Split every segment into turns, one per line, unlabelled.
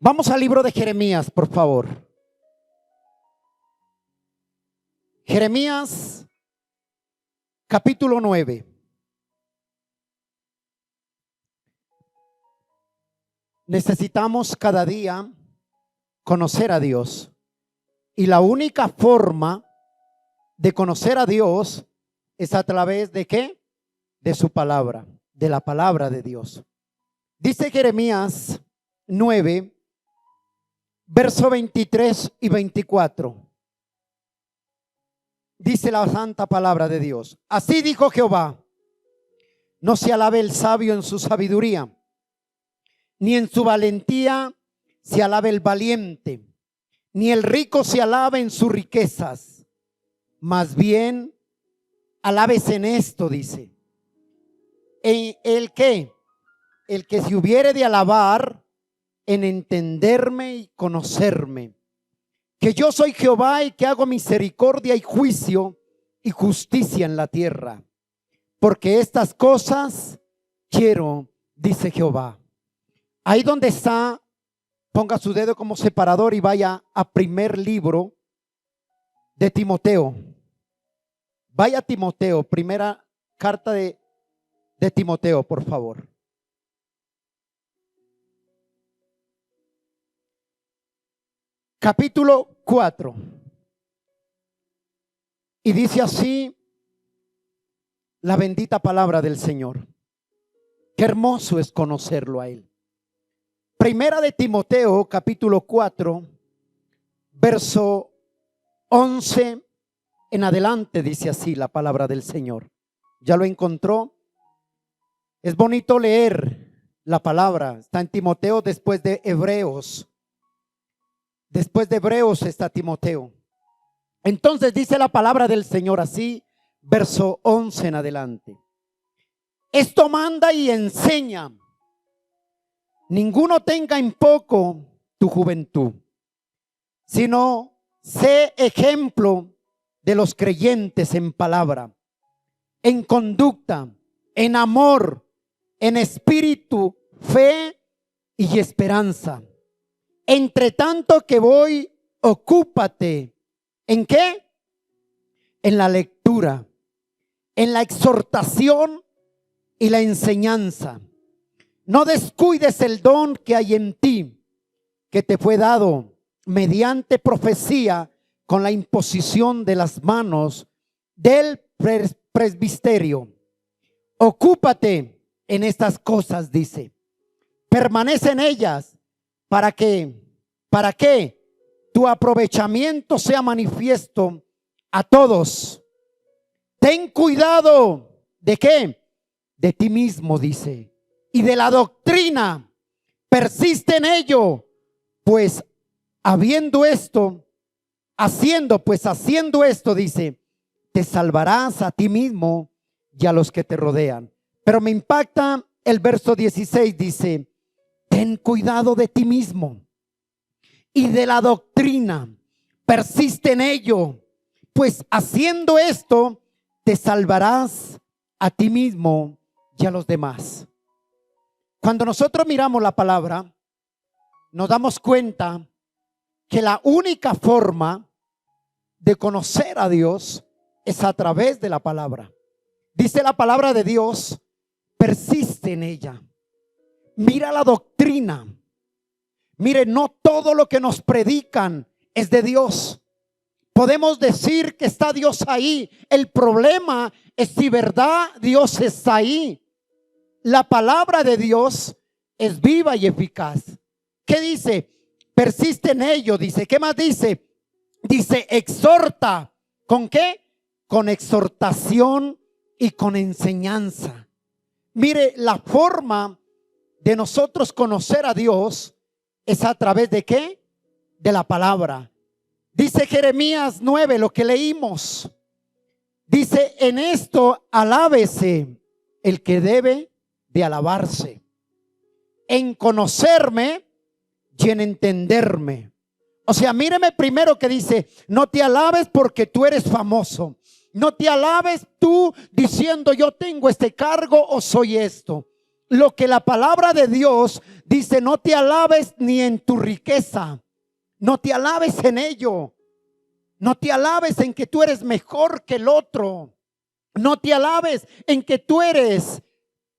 Vamos al libro de Jeremías, por favor. Jeremías, capítulo 9. Necesitamos cada día conocer a Dios. Y la única forma de conocer a Dios es a través de ¿qué? De su palabra, de la palabra de Dios. Dice Jeremías 9, verso 23 y 24. Dice la santa palabra de Dios. Así dijo Jehová: no se alabe el sabio en su sabiduría, ni en su valentía se alabe el valiente, ni el rico se alabe en sus riquezas. Más bien, alábese en esto, dice. El que se hubiere de alabar en entenderme y conocerme, que yo soy Jehová y que hago misericordia y juicio y justicia en la tierra, porque estas cosas quiero, dice Jehová. Ahí donde está, ponga su dedo como separador y vaya a primer libro de Timoteo. Vaya a Timoteo, primera carta de Timoteo, por favor. Capítulo 4. Y dice así la bendita palabra del Señor. Qué hermoso es conocerlo a Él. Primera de Timoteo, capítulo 4, verso 11 en adelante, dice así la palabra del Señor. ¿Ya lo encontró? Es bonito leer la palabra. Está en Timoteo después de Hebreos. Después de Hebreos está Timoteo. Entonces dice la palabra del Señor así, verso 11 en adelante. Esto manda y enseña. Ninguno tenga en poco tu juventud, sino sé ejemplo de los creyentes en palabra, en conducta, en amor, en espíritu, fe y esperanza. Entre tanto que voy, ocúpate. ¿En qué? En la lectura, en la exhortación y la enseñanza. No descuides el don que hay en ti, que te fue dado mediante profecía con la imposición de las manos del presbiterio. Ocúpate en estas cosas, dice. Permanece en ellas para que tu aprovechamiento sea manifiesto a todos. Ten cuidado de ¿qué? De ti mismo, dice. Y de la doctrina, persiste en ello, pues haciendo esto, dice, te salvarás a ti mismo y a los que te rodean. Pero me impacta el verso 16, dice, ten cuidado de ti mismo y de la doctrina, persiste en ello, pues haciendo esto, te salvarás a ti mismo y a los demás. Cuando nosotros miramos la palabra, nos damos cuenta que la única forma de conocer a Dios es a través de la palabra. Dice la palabra de Dios, persiste en ella. Mira la doctrina. Mire, no todo lo que nos predican es de Dios. Podemos decir que está Dios ahí. El problema es si verdad Dios está ahí. La palabra de Dios es viva y eficaz. ¿Qué dice? Persiste en ello, dice. ¿Qué más dice? Dice, exhorta. ¿Con qué? Con exhortación y con enseñanza. Mire, la forma de nosotros conocer a Dios es a través de ¿qué? De la palabra. Dice Jeremías 9, lo que leímos. Dice, en esto alábese el que debe de alabarse, en conocerme y en entenderme. O sea, míreme primero que dice, no te alabes porque tú eres famoso. No te alabes tú diciendo yo tengo este cargo o soy esto. Lo que la palabra de Dios Dice, no te alabes ni en tu riqueza, no te alabes en ello, no te alabes en que tú eres mejor que el otro, no te alabes en que tú eres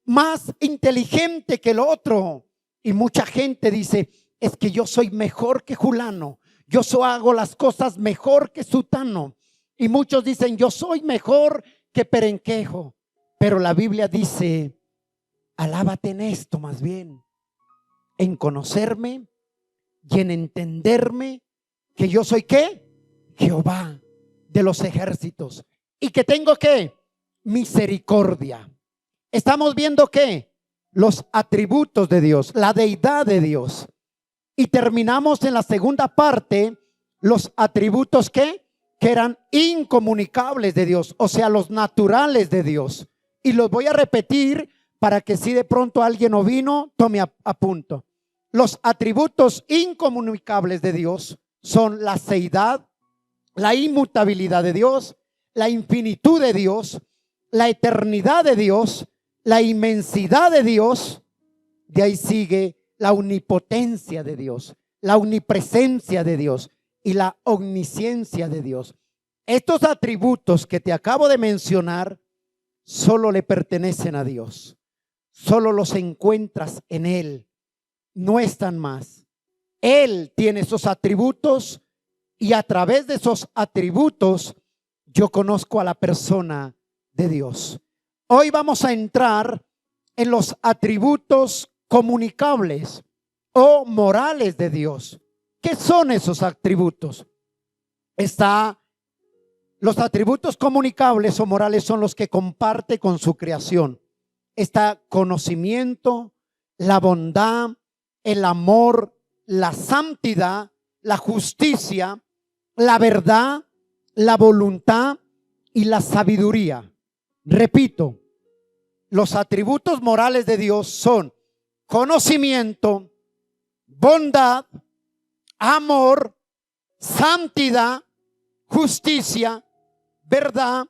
más inteligente que el otro. Y mucha gente dice, es que yo soy mejor que Julano, hago las cosas mejor que Sutano. Y muchos dicen, yo soy mejor que Perenquejo. Pero la Biblia dice, alábate en esto más bien, en conocerme y en entenderme que yo soy ¿qué? Jehová de los ejércitos, y que tengo ¿qué? Misericordia. Estamos viendo ¿qué? Los atributos de Dios, la deidad de Dios. Y terminamos en la segunda parte, los atributos ¿qué? Que eran incomunicables de Dios, o sea, los naturales de Dios. Y los voy a repetir para que si de pronto alguien no vino, tome a punto. Los atributos incomunicables de Dios son la seidad, la inmutabilidad de Dios, la infinitud de Dios, la eternidad de Dios, la inmensidad de Dios. De ahí sigue la omnipotencia de Dios, la omnipresencia de Dios y la omnisciencia de Dios. Estos atributos que te acabo de mencionar solo le pertenecen a Dios. Solo los encuentras en Él. No están más. Él tiene esos atributos y a través de esos atributos yo conozco a la persona de Dios. Hoy vamos a entrar en los atributos comunicables o morales de Dios. ¿Qué son esos atributos? Los atributos comunicables o morales son los que comparte con su creación. Está conocimiento, la bondad, el amor, la santidad, la justicia, la verdad, la voluntad y la sabiduría. Repito, los atributos morales de Dios son conocimiento, bondad, amor, santidad, justicia, verdad,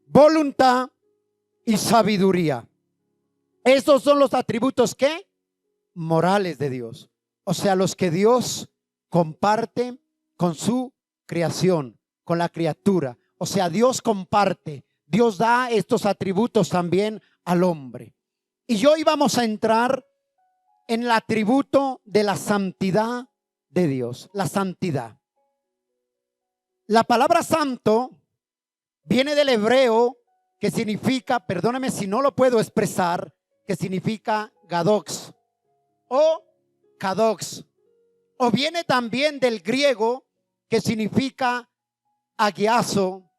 voluntad y sabiduría. Esos son los atributos ¿qué? Morales de Dios. O sea, los que Dios comparte con su creación, con la criatura. O sea, Dios comparte, Dios da estos atributos también al hombre. Y hoy vamos a entrar en el atributo de la santidad de Dios, la santidad. La palabra santo viene del hebreo que significa, perdóname si no lo puedo expresar, que significa gadox o kadox, o viene también del griego que significa agiazo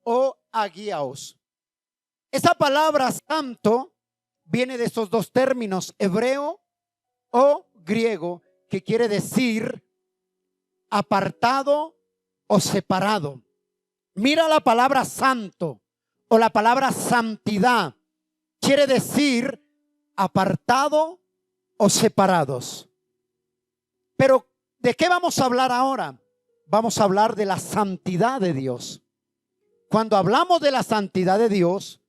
o agiaos. Esa palabra santo viene de esos dos términos, hebreo o griego, que quiere decir apartado o separado. Mira la palabra santo o la palabra santidad, quiere decir apartado o separados. Pero ¿de qué vamos a hablar ahora? Vamos a hablar de la santidad de Dios. Cuando hablamos de la santidad de Dios,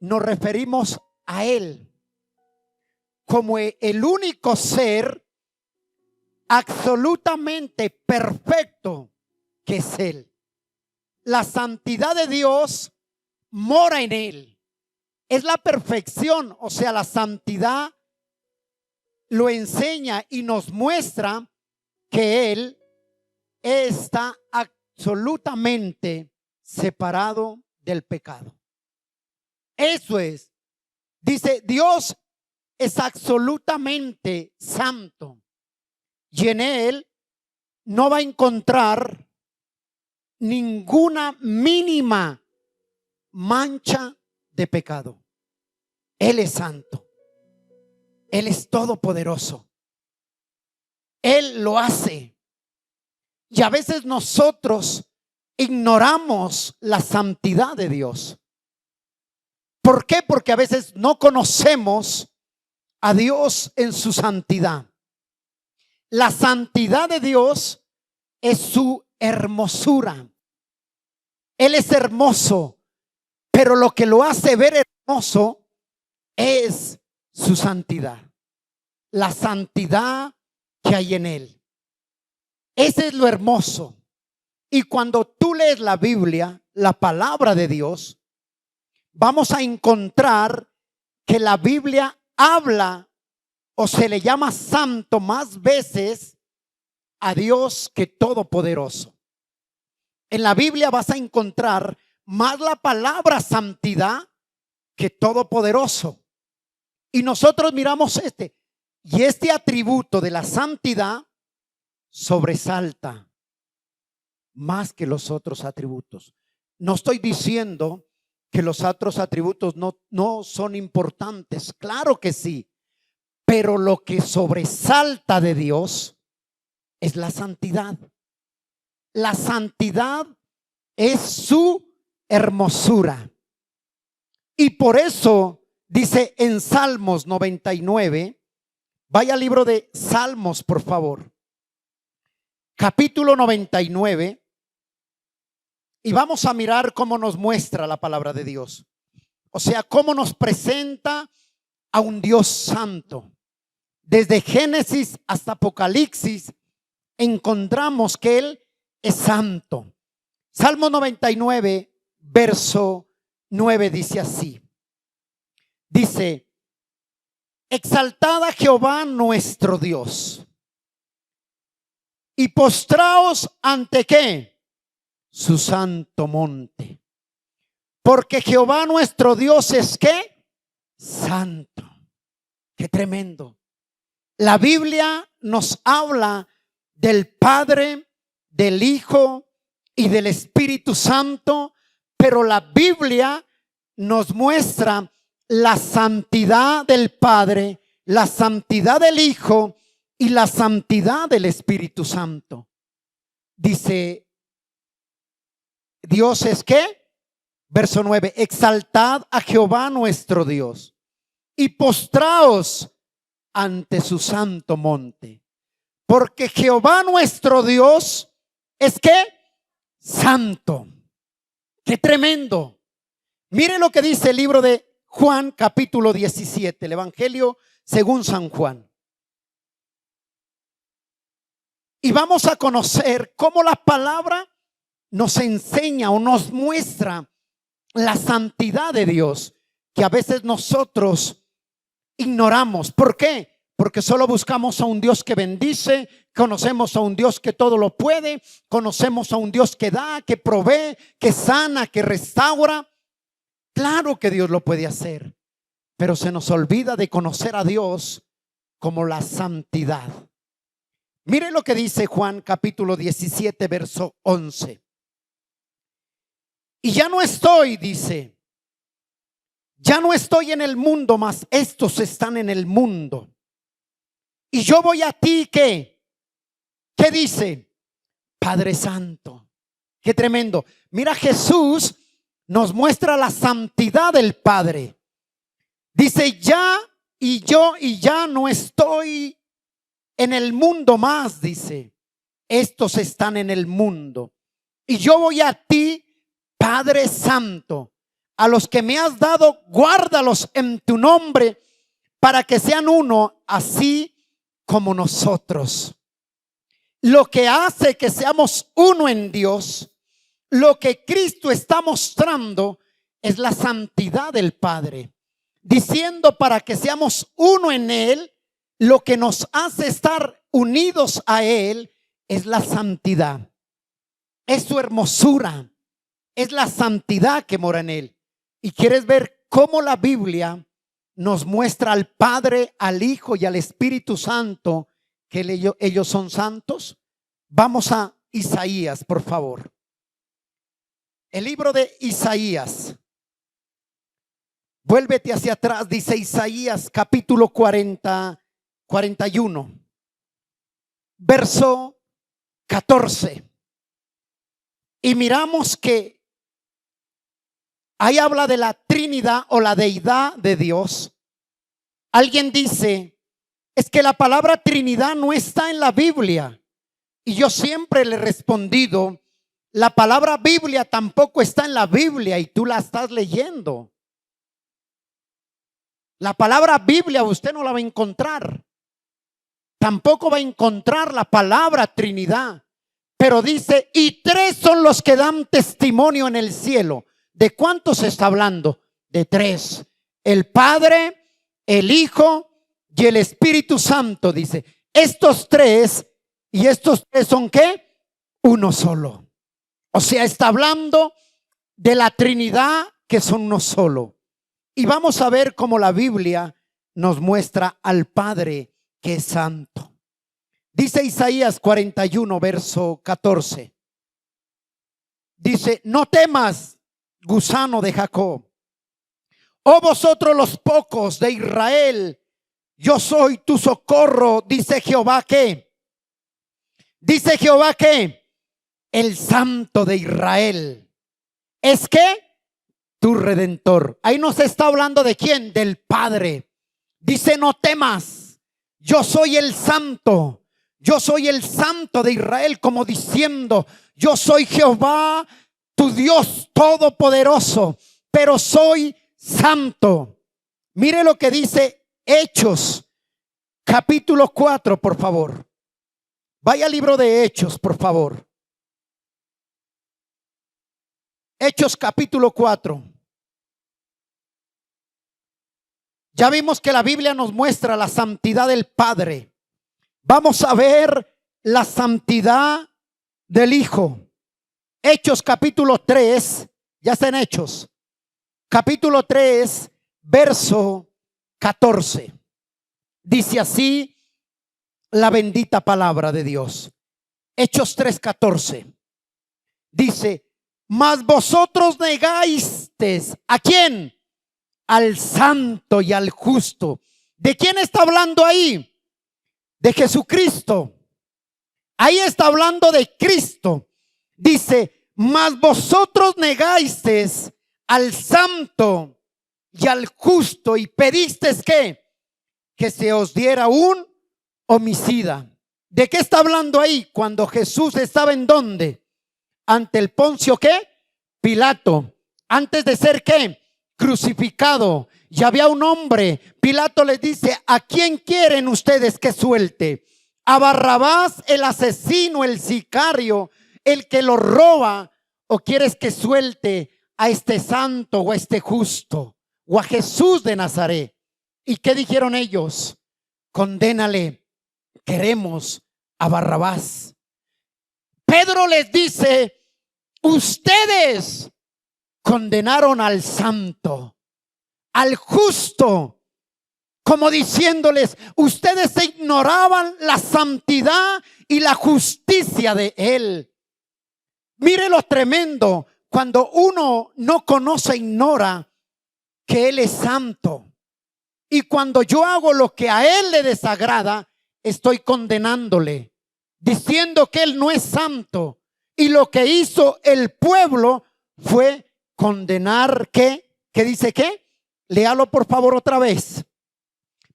nos referimos a Él como el único ser absolutamente perfecto que es Él. La santidad de Dios mora en Él. Es la perfección, o sea, la santidad lo enseña y nos muestra que Él está absolutamente separado del pecado. Eso es. Dice, Dios es absolutamente santo y en Él no va a encontrar ninguna mínima mancha de pecado. Él es santo. Él es todopoderoso. Él lo hace. Y a veces nosotros ignoramos la santidad de Dios. ¿Por qué? Porque a veces no conocemos a Dios en su santidad. La santidad de Dios es su hermosura. Él es hermoso, pero lo que lo hace ver hermoso es su santidad. la santidad que hay en Él. Ese es lo hermoso. Y cuando tú lees la Biblia, la palabra de Dios, vamos a encontrar que la Biblia habla o se le llama santo más veces a Dios que todopoderoso. En la Biblia vas a encontrar más la palabra santidad que todopoderoso. Y nosotros miramos y este atributo de la santidad sobresalta más que los otros atributos. No estoy diciendo que los otros atributos no son importantes, claro que sí, pero lo que sobresalta de Dios es la santidad. La santidad es su hermosura. Y por eso dice en Salmos 99, vaya al libro de Salmos, por favor, capítulo 99, y vamos a mirar cómo nos muestra la palabra de Dios. O sea, cómo nos presenta a un Dios santo. Desde Génesis hasta Apocalipsis encontramos que Él es santo. Salmo 99, verso 9 dice así. Dice: exaltad a Jehová nuestro Dios y postraos ante ¿qué? Su santo monte. Porque Jehová nuestro Dios es ¿qué? Santo. Qué tremendo. La Biblia nos habla del Padre, del Hijo y del Espíritu Santo, pero la Biblia nos muestra la santidad del Padre, la santidad del Hijo y la santidad del Espíritu Santo. Dice, Dios es ¿qué? Verso 9, exaltad a Jehová nuestro Dios y postraos ante su santo monte. Porque Jehová nuestro Dios es ¿qué? Santo. Qué tremendo. Mire lo que dice el libro de Juan capítulo 17, el Evangelio según San Juan. Y vamos a conocer cómo la palabra nos enseña o nos muestra la santidad de Dios, que a veces nosotros ignoramos. ¿Por qué? Porque solo buscamos a un Dios que bendice, conocemos a un Dios que todo lo puede, conocemos a un Dios que da, que provee, que sana, que restaura. Claro que Dios lo puede hacer, pero se nos olvida de conocer a Dios como la santidad. Mire lo que dice Juan capítulo 17, verso 11. Y ya no estoy, dice, ya no estoy en el mundo, mas estos están en el mundo. Y yo voy a ti, ¿qué? ¿Qué dice? Padre Santo. Qué tremendo. Mira, Jesús nos muestra la santidad del Padre. Dice, ya y yo y ya no estoy en el mundo más, dice. Estos están en el mundo. Y yo voy a ti, Padre Santo, a los que me has dado, guárdalos en tu nombre, para que sean uno, así como nosotros. Lo que hace que seamos uno en Dios, lo que Cristo está mostrando, es la santidad del Padre, diciendo para que seamos uno en Él. Lo que nos hace estar unidos a Él es la santidad, es su hermosura, es la santidad que mora en Él. Y quieres ver cómo la Biblia nos muestra al Padre, al Hijo y al Espíritu Santo que ellos son santos. Vamos a Isaías, por favor. El libro de Isaías. Vuélvete hacia atrás, dice Isaías capítulo 41, verso 14. Y miramos que ahí habla de la Trinidad o la deidad de Dios. Alguien dice, es que la palabra Trinidad no está en la Biblia. Y yo siempre le he respondido, la palabra Biblia tampoco está en la Biblia y tú la estás leyendo. La palabra Biblia usted no la va a encontrar. tampoco va a encontrar la palabra Trinidad. Pero dice, y tres son los que dan testimonio en el cielo. ¿De cuántos se está hablando? De tres: el Padre, el Hijo y el Espíritu Santo. Dice, estos tres, y estos tres son ¿qué? Uno solo. O sea, está hablando de la Trinidad, que son uno solo. Y vamos a ver cómo la Biblia nos muestra al Padre, que es santo. Dice Isaías 41, verso 14. Dice, no temas, gusano de Jacob, oh vosotros los pocos de Israel, yo soy tu socorro, dice Jehová que, dice Jehová que, el Santo de Israel, es que tu Redentor. Ahí nos está hablando de quién, del Padre. Dice, no temas, yo soy el Santo. Yo soy el Santo de Israel, como diciendo, yo soy Jehová, tu Dios todopoderoso, pero soy santo. Mire lo que dice Hechos, capítulo 4, por favor. Vaya al libro de Hechos, por favor. Hechos, capítulo 4. Ya vimos que la Biblia nos muestra la santidad del Padre. Vamos a ver la santidad del Hijo. Hechos capítulo 3, ya está en Hechos, capítulo 3, verso 14. Dice así la bendita palabra de Dios. Hechos 3:14. Dice, mas vosotros negasteis, ¿a quién? Al santo y al justo. ¿De quién está hablando ahí? De Jesucristo. Ahí está hablando de Cristo. Dice, mas vosotros negasteis al santo y al justo y pedisteis que se os diera un homicida. ¿De qué está hablando ahí? Cuando Jesús estaba en ¿dónde? Ante el Poncio ¿qué? Pilato. Antes de ser ¿qué? Crucificado. Y había un hombre. Pilato les dice, ¿a quién quieren ustedes que suelte? ¿A Barrabás, el asesino, el sicario, el que lo roba? ¿O quieres que suelte a este santo o a este justo o a Jesús de Nazaret? ¿Y qué dijeron ellos? Condénale, queremos a Barrabás. Pedro les dice, ustedes condenaron al santo, al justo, como diciéndoles, ustedes ignoraban la santidad y la justicia de él. Mire lo tremendo, cuando uno no conoce, ignora que él es santo. Y cuando yo hago lo que a él le desagrada, estoy condenándole, diciendo que él no es santo. Y lo que hizo el pueblo fue condenar, ¿qué dice qué? Léalo por favor otra vez.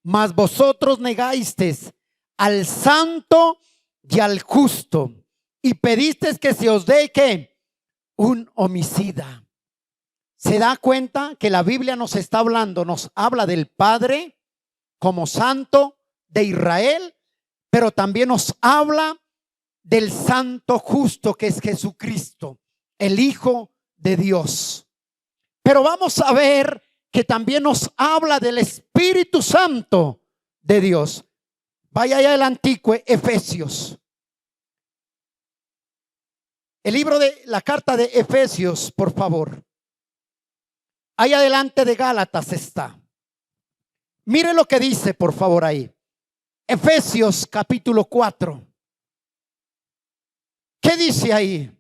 Mas vosotros negasteis al santo y al justo y pedisteis que se os dé ¿qué? Un homicida. ¿Se da cuenta que la Biblia nos está hablando? Nos habla del Padre como santo de Israel, pero también nos habla del santo justo que es Jesucristo, el Hijo de Dios. Pero vamos a ver que también nos habla del Espíritu Santo de Dios. Vaya allá al antiguo Efesios. El libro de la carta de Efesios, por favor. Ahí adelante de Gálatas está. Mire lo que dice, por favor, ahí. Efesios capítulo 4. ¿Qué dice ahí?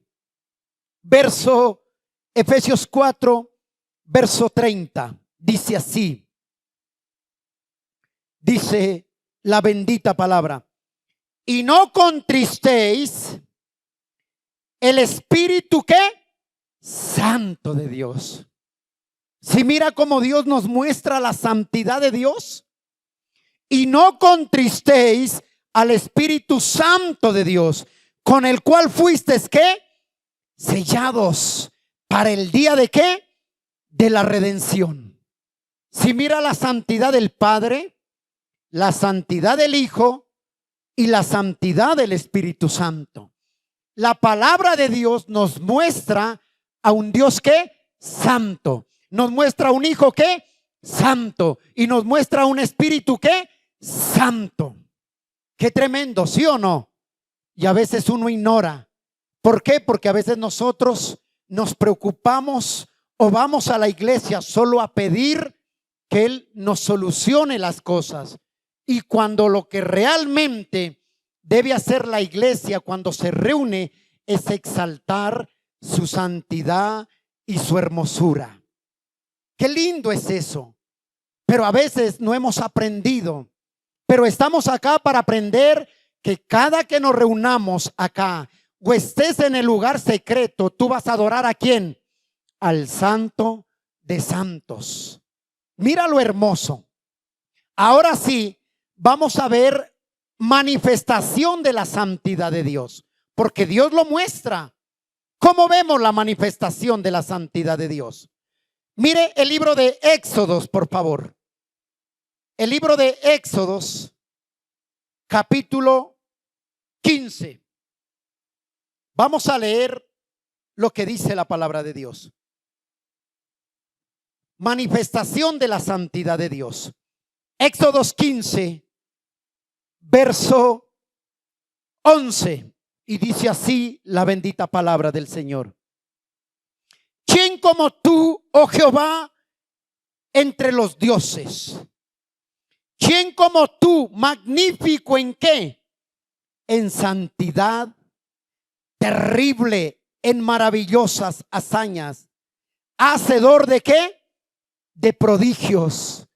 Efesios 4, verso 30. Dice así. Dice la bendita palabra. Y no contristéis el Espíritu ¿qué? Santo de Dios. Si mira cómo Dios nos muestra la santidad de Dios. Y no contristéis al Espíritu Santo de Dios, con el cual fuisteis ¿qué? Sellados para el día de ¿qué? De la redención. Si mira la santidad del Padre, la santidad del Hijo y la santidad del Espíritu Santo. La palabra de Dios nos muestra a un Dios que santo, nos muestra a un hijo que santo y nos muestra a un espíritu que santo. Qué tremendo, ¿sí o no? Y a veces uno ignora. ¿Por qué? Porque a veces nosotros nos preocupamos o vamos a la iglesia solo a pedir que Él nos solucione las cosas. Y cuando lo que realmente debe hacer la iglesia cuando se reúne es exaltar su santidad y su hermosura. Qué lindo es eso. Pero a veces no hemos aprendido. Pero estamos acá para aprender que cada que nos reunamos acá o estés en el lugar secreto, tú vas a adorar ¿a quién? Al Santo de Santos. Mira lo hermoso. Ahora sí, vamos a ver manifestación de la santidad de Dios, porque Dios lo muestra. ¿Cómo vemos la manifestación de la santidad de Dios? Mire el libro de Éxodos, por favor. El libro de Éxodos, capítulo 15. Vamos a leer lo que dice la palabra de Dios. Manifestación de la santidad de Dios. Éxodos 15, verso 11. Y dice así la bendita palabra del Señor. ¿Quién como tú, oh Jehová, entre los dioses? ¿Quién como tú, magnífico en qué? En santidad, terrible en maravillosas hazañas, hacedor de qué? De prodigios.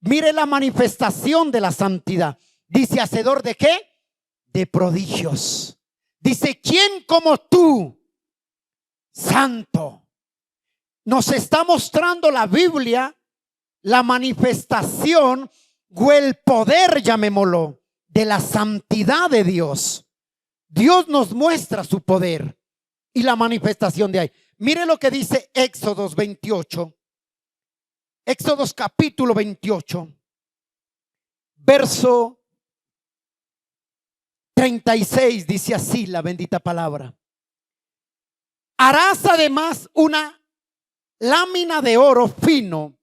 Mire la manifestación de la santidad. Dice, hacedor de qué? De prodigios. Dice, ¿quién como tú, santo? Nos está mostrando la Biblia la manifestación o el poder, llamémoslo, de la santidad de Dios. Dios nos muestra su poder y la manifestación de ahí. Mire lo que dice Éxodos 28. Éxodos capítulo 28, verso 36, dice así la bendita palabra. Harás además una lámina de oro fino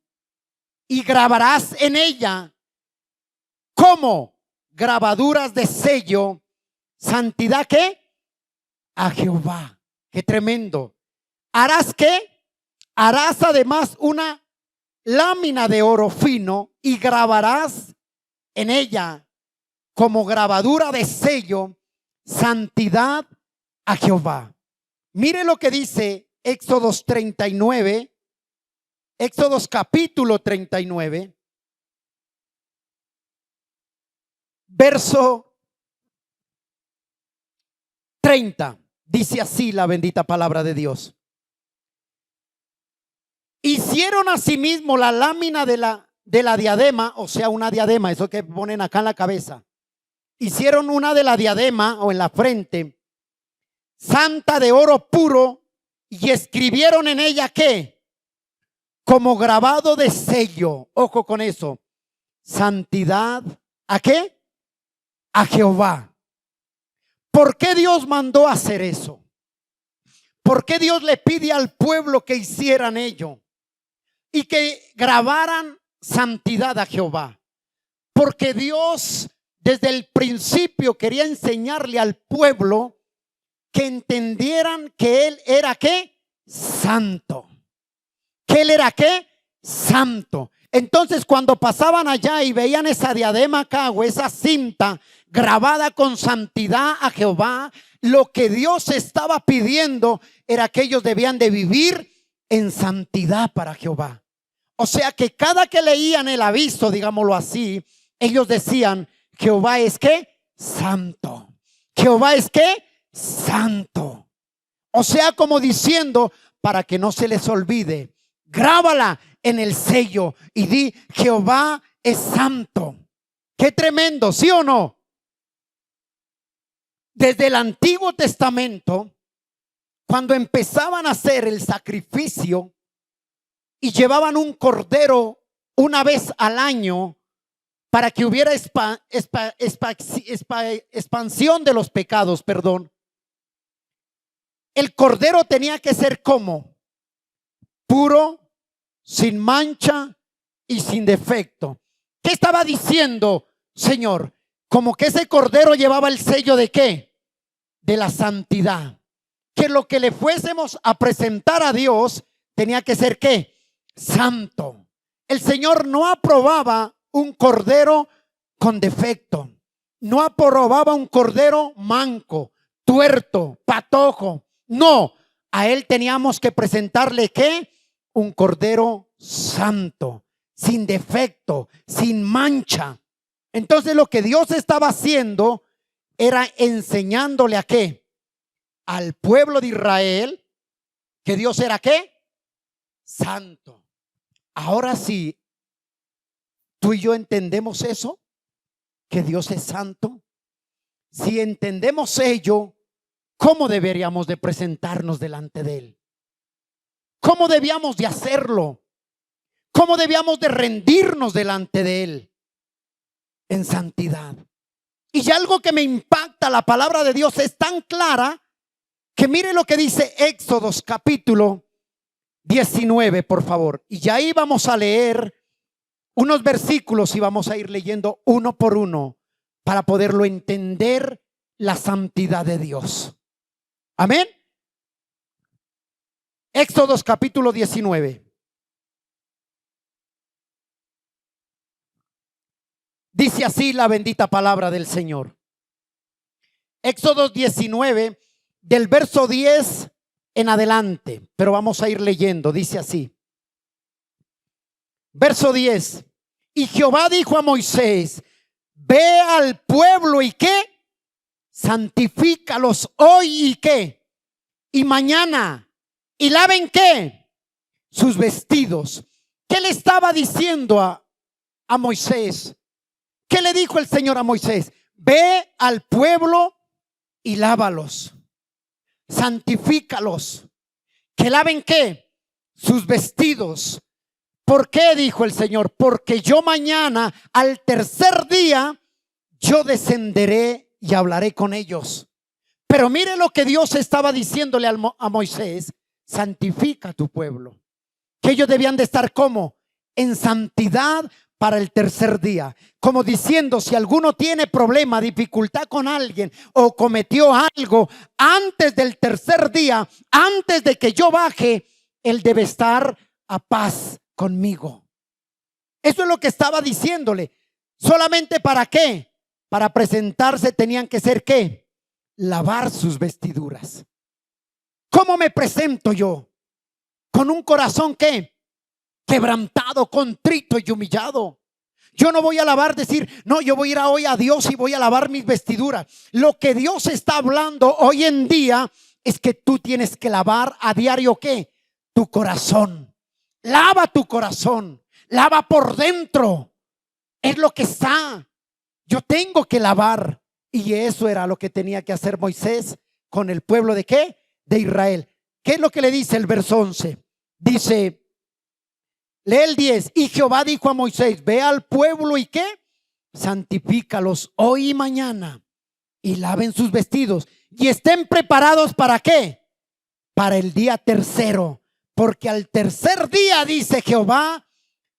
y grabarás en ella como grabaduras de sello, santidad ¿qué? A Jehová. Qué tremendo. Harás ¿qué? Harás además una lámina de oro fino y grabarás en ella como grabadura de sello, santidad a Jehová. Mire lo que dice Éxodos 39, Éxodos capítulo 39, verso 30. Dice así la bendita palabra de Dios. Hicieron asimismo la lámina de la diadema, o sea, una diadema, eso que ponen acá en la cabeza. Hicieron una de la diadema o en la frente, santa de oro puro, y escribieron en ella ¿qué? Como grabado de sello. Ojo con eso. Santidad ¿a qué? A Jehová. ¿Por qué Dios mandó hacer eso? ¿Por qué Dios le pide al pueblo que hicieran ello y que grabaran santidad a Jehová? Porque Dios desde el principio quería enseñarle al pueblo que entendieran que Él era ¿qué? Santo. Que Él era ¿qué? Santo. Entonces cuando pasaban allá y veían esa diadema acá o esa cinta grabada con santidad a Jehová, lo que Dios estaba pidiendo era que ellos debían de vivir en santidad para Jehová. O sea que cada que leían el aviso, digámoslo así, ellos decían, Jehová es ¿qué? Santo. Jehová es ¿qué? Santo. O sea, como diciendo, para que no se les olvide, grábala en el sello y di, Jehová es santo. Qué tremendo, ¿sí o no? Desde el Antiguo Testamento, cuando empezaban a hacer el sacrificio y llevaban un cordero una vez al año para que hubiera expansión de los pecados, perdón, el cordero tenía que ser como puro, sin mancha y sin defecto. ¿Qué estaba diciendo, Señor? Como que ese cordero llevaba el sello de ¿qué? De la santidad. Que lo que le fuésemos a presentar a Dios tenía que ser ¿qué? Santo. El Señor no aprobaba un cordero con defecto. No aprobaba un cordero manco, tuerto, patojo. No, a Él teníamos que presentarle ¿qué? Un cordero santo, sin defecto, sin mancha. Entonces lo que Dios estaba haciendo era enseñándole a ¿qué? Al pueblo de Israel que Dios era ¿qué? Santo. Ahora sí, tú y yo entendemos eso, que Dios es santo. Si entendemos ello, ¿cómo deberíamos de presentarnos delante de Él? ¿Cómo debíamos de hacerlo? ¿Cómo debíamos de rendirnos delante de Él? En santidad. Y algo que me impacta, la palabra de Dios es tan clara que mire lo que dice Éxodos capítulo 19, por favor. Y ya ahí vamos a leer unos versículos y vamos a ir leyendo uno por uno para poderlo entender, la santidad de Dios. Amén. Éxodos capítulo 19. Dice así la bendita palabra del Señor. Éxodos 19, del verso 10 en adelante, pero vamos a ir leyendo. Dice así. Verso 10. Y Jehová dijo a Moisés: ve al pueblo y ¿qué? Santifícalos hoy y ¿qué? Y mañana. Y laven ¿qué? Sus vestidos. ¿Qué le estaba diciendo a Moisés? ¿Qué le dijo el Señor a Moisés? Ve al pueblo y lávalos, santifícalos. ¿Que laven qué? Sus vestidos. ¿Por qué? Dijo el Señor. Porque yo mañana, al tercer día, yo descenderé y hablaré con ellos. Pero mire lo que Dios estaba diciéndole a Moisés: santifica a tu pueblo. Que ellos debían de estar como en santidad para el tercer día, como diciendo, si alguno tiene problema, dificultad con alguien o cometió algo antes del tercer día, antes de que yo baje, él debe estar a paz conmigo. Eso es lo que estaba diciéndole. ¿Solamente para qué? Para presentarse tenían que ser ¿qué? Lavar sus vestiduras. ¿Cómo me presento yo? Con un corazón ¿qué? Quebrantado, contrito y humillado. Yo no voy a lavar, decir, no, yo voy a ir hoy a Dios y voy a lavar mis vestiduras. Lo que Dios está hablando hoy en día es que tú tienes que lavar a diario ¿qué? Tu corazón. Lava tu corazón, lava por dentro. Es lo que está. Yo tengo que lavar. Y eso era lo que tenía que hacer Moisés con el pueblo de ¿qué? De Israel. ¿Qué es lo que le dice el verso 11? Dice, lee el 10. Y Jehová dijo a Moisés: ve al pueblo y ¿qué? Santifícalos hoy y mañana, y laven sus vestidos, y estén preparados ¿para qué? Para el día tercero, porque al tercer día, dice Jehová,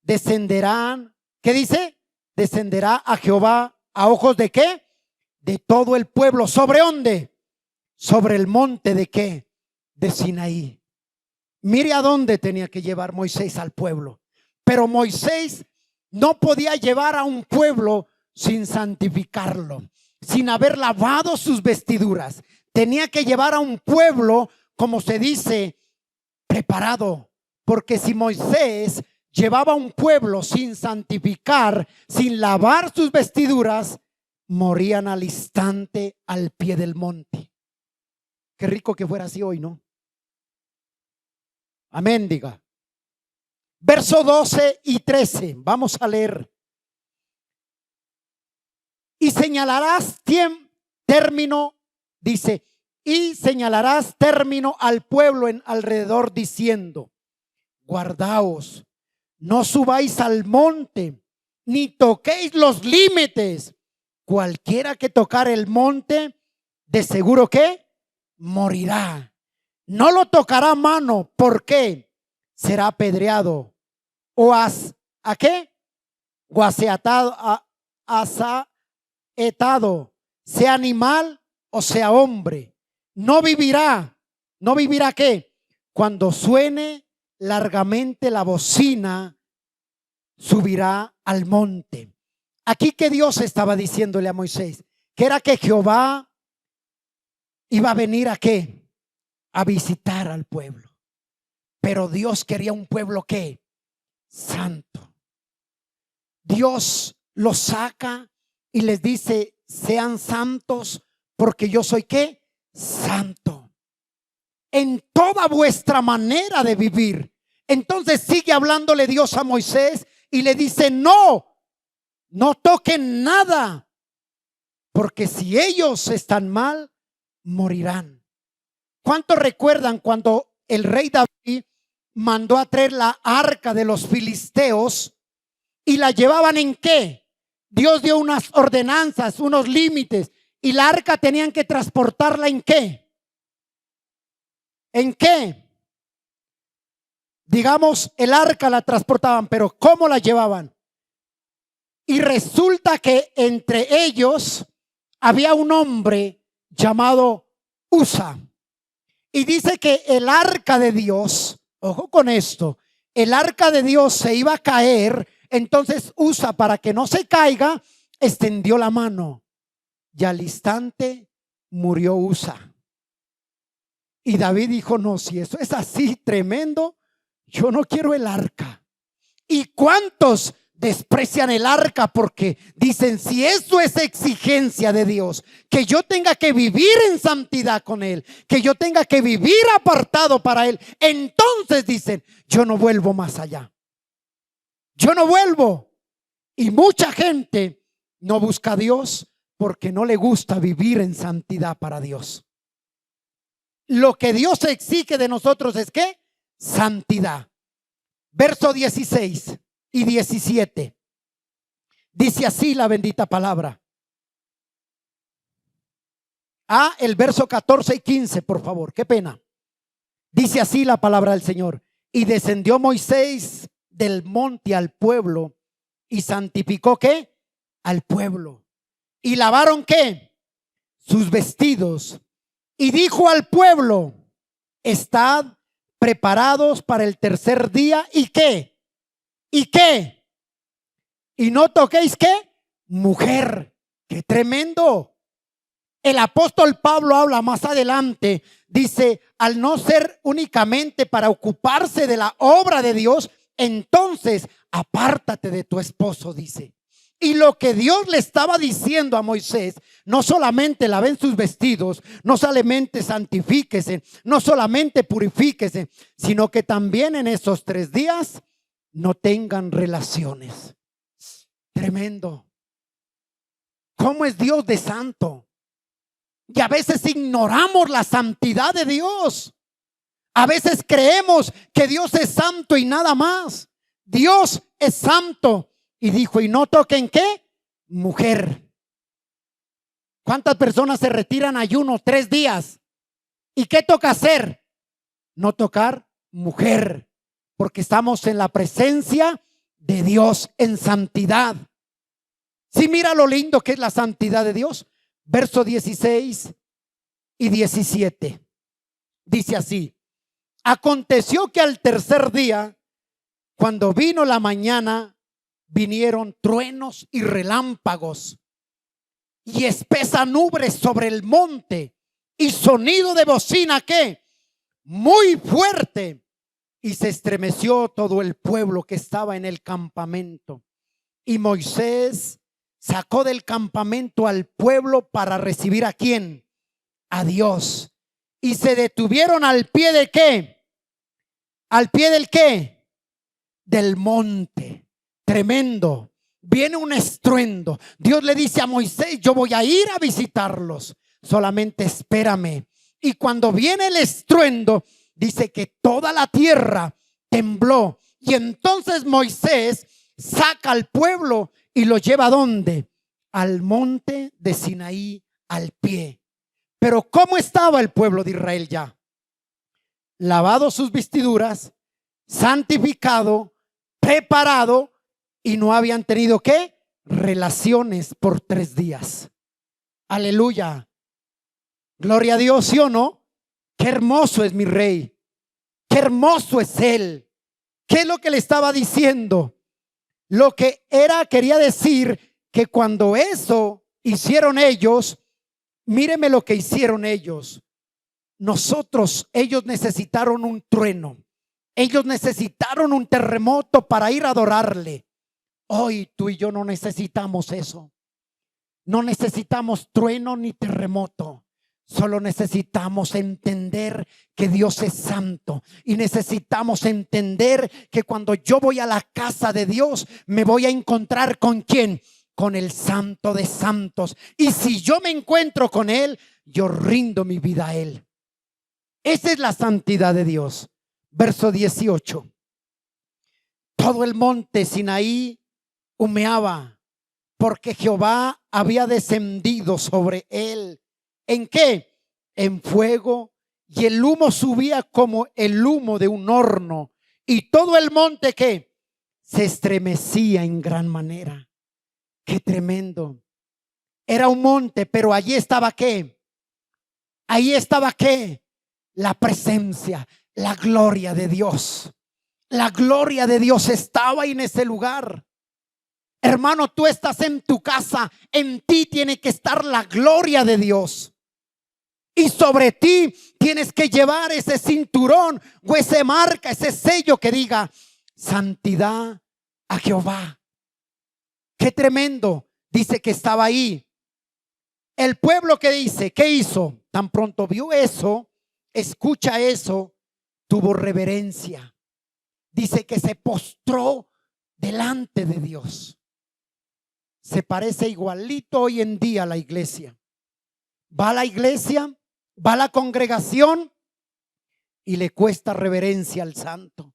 descenderán. ¿Qué dice? Descenderá a Jehová a ojos de ¿qué? De todo el pueblo. ¿Sobre dónde? Sobre el monte de ¿qué? De Sinaí. Mire a dónde tenía que llevar Moisés al pueblo. Pero Moisés no podía llevar a un pueblo sin santificarlo, sin haber lavado sus vestiduras. Tenía que llevar a un pueblo, como se dice, preparado. Porque si Moisés llevaba a un pueblo sin santificar, sin lavar sus vestiduras, morían al instante al pie del monte. Qué rico que fuera así hoy, ¿no? Amén, diga. Verso 12 y 13. Vamos a leer. Y señalarás término, dice, y señalarás término al pueblo en alrededor, diciendo: guardaos, no subáis al monte, ni toquéis los límites. Cualquiera que tocar el monte, de seguro que morirá. No lo tocará mano. ¿Por qué? Será apedreado. O ¿a qué? O asaetado, sea animal o sea hombre. No vivirá. ¿No vivirá qué? Cuando suene largamente la bocina, subirá al monte. Aquí que Dios estaba diciéndole a Moisés, que era que Jehová iba a venir a qué, a visitar al pueblo. Pero Dios quería un pueblo que santo. Dios los saca y les dice, sean santos porque yo soy qué, santo. En toda vuestra manera de vivir. Entonces sigue hablándole Dios a Moisés y le dice, no toquen nada, porque si ellos están mal, morirán. ¿Cuántos recuerdan cuando el rey David mandó a traer la arca de los filisteos y la llevaban en qué? Dios dio unas ordenanzas, unos límites, y la arca tenían que transportarla en qué. ¿En qué? Digamos, el arca la transportaban, pero ¿cómo la llevaban? Y resulta que entre ellos había un hombre llamado Usa. Y dice que el arca de Dios, ojo con esto, el arca de Dios se iba a caer. Entonces Usa, para que no se caiga, extendió la mano y al instante murió Usa. Y David dijo, no, si eso es así tremendo, yo no quiero el arca. ¿Y cuántos desprecian el arca? Porque dicen, si eso es exigencia de Dios, que yo tenga que vivir en santidad con Él, que yo tenga que vivir apartado para Él, entonces dicen, yo no vuelvo más allá. Yo no vuelvo. Y mucha gente no busca a Dios porque no le gusta vivir en santidad para Dios. Lo que Dios exige de nosotros es ¿qué? Santidad. Verso 16 y 17. Dice así la bendita palabra. El verso 14 y 15, por favor. Qué pena. Dice así la palabra del Señor. Y descendió Moisés del monte al pueblo y santificó ¿qué? Al pueblo. Y lavaron ¿qué? Sus vestidos. Y dijo al pueblo, estad preparados para el tercer día. ¿Y qué? ¿Y qué? Y no toquéis ¿qué? Mujer. ¡Qué tremendo! El apóstol Pablo habla más adelante. Dice, al no ser únicamente para ocuparse de la obra de Dios, entonces apártate de tu esposo, dice. Y lo que Dios le estaba diciendo a Moisés, no solamente laven sus vestidos, no solamente santifíquese, no solamente purifíquese, sino que también en esos 3 días no tengan relaciones. Tremendo. ¿Cómo es Dios de santo? Y a veces ignoramos la santidad de Dios. A veces creemos que Dios es santo y nada más. Dios es santo. Y dijo, y no toquen ¿qué? Mujer. ¿Cuántas personas se retiran ayuno 3 días? ¿Y qué toca hacer? No tocar mujer. Porque estamos en la presencia de Dios en santidad. Sí, mira lo lindo que es la santidad de Dios. Verso 16 y 17. Dice así. Aconteció que al tercer día, cuando vino la mañana, vinieron truenos y relámpagos y espesa nube sobre el monte y sonido de bocina que muy fuerte, y se estremeció todo el pueblo que estaba en el campamento. Y Moisés sacó del campamento al pueblo para recibir ¿a quién? A Dios. Y se detuvieron al pie de ¿qué? Al pie del ¿qué? Del monte. Tremendo. Viene un estruendo. Dios le dice a Moisés, yo voy a ir a visitarlos, solamente espérame. Y cuando viene el estruendo, dice que toda la tierra tembló. Y entonces Moisés saca al pueblo y lo lleva ¿a dónde? Al monte de Sinaí, al pie. Pero ¿cómo estaba el pueblo de Israel ya? Lavado sus vestiduras, santificado, preparado, y no habían tenido ¿qué? Relaciones por 3 días. Aleluya. Gloria a Dios, ¿sí o no? Qué hermoso es mi rey. Qué hermoso es él. ¿Qué es lo que le estaba diciendo? Lo que era, quería decir que cuando eso hicieron ellos, míreme lo que hicieron ellos. Ellos necesitaron un trueno. Ellos necesitaron un terremoto para ir a adorarle. Hoy tú y yo no necesitamos eso. No necesitamos trueno ni terremoto. Solo necesitamos entender que Dios es santo, y necesitamos entender que cuando yo voy a la casa de Dios me voy a encontrar ¿con quién? Con el Santo de Santos. Y si yo me encuentro con Él, yo rindo mi vida a Él. Esa es la santidad de Dios. Verso 18. Todo el monte Sinaí humeaba, porque Jehová había descendido sobre él. ¿En qué? En fuego, y el humo subía como el humo de un horno, y todo el monte ¿qué? Se estremecía en gran manera. Qué tremendo. Era un monte, pero allí estaba ¿qué? Ahí estaba ¿qué? La presencia, la gloria de Dios. La gloria de Dios estaba en ese lugar. Hermano, tú estás en tu casa, en ti tiene que estar la gloria de Dios. Y sobre ti tienes que llevar ese cinturón o ese marca, ese sello que diga santidad a Jehová. Qué tremendo. Dice que estaba ahí. El pueblo que dice, ¿qué hizo? Tan pronto vio eso, escucha eso, tuvo reverencia. Dice que se postró delante de Dios. Se parece igualito hoy en día a la iglesia. Va a la iglesia, va a la congregación y le cuesta reverencia al santo.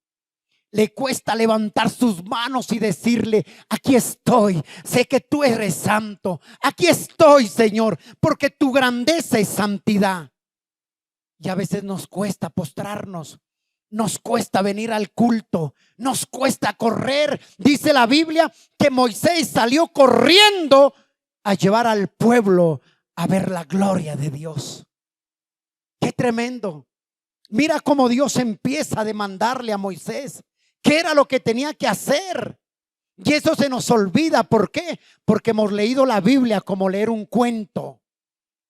Le cuesta levantar sus manos y decirle: aquí estoy, sé que tú eres santo. Aquí estoy, Señor, porque tu grandeza es santidad. Y a veces nos cuesta postrarnos. Nos cuesta venir al culto, nos cuesta correr. Dice la Biblia que Moisés salió corriendo a llevar al pueblo a ver la gloria de Dios. Qué tremendo. Mira cómo Dios empieza a demandarle a Moisés qué era lo que tenía que hacer. Y eso se nos olvida. ¿Por qué? Porque hemos leído la Biblia como leer un cuento.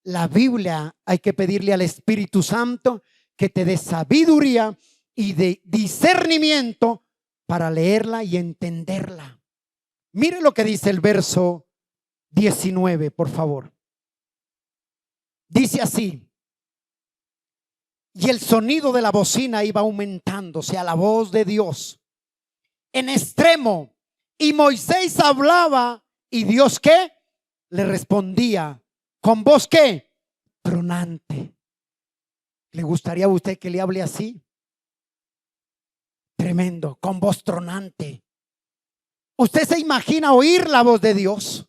La Biblia hay que pedirle al Espíritu Santo que te dé sabiduría y de discernimiento para leerla y entenderla. Mire lo que dice el verso 19, por favor. Dice así: y el sonido de la bocina iba aumentándose a la voz de Dios en extremo, y Moisés hablaba, y Dios ¿qué? Le respondía con voz ¿qué? Tronante. ¿Le gustaría a usted que le hable así? Tremendo, con voz tronante. ¿Usted se imagina oír la voz de Dios?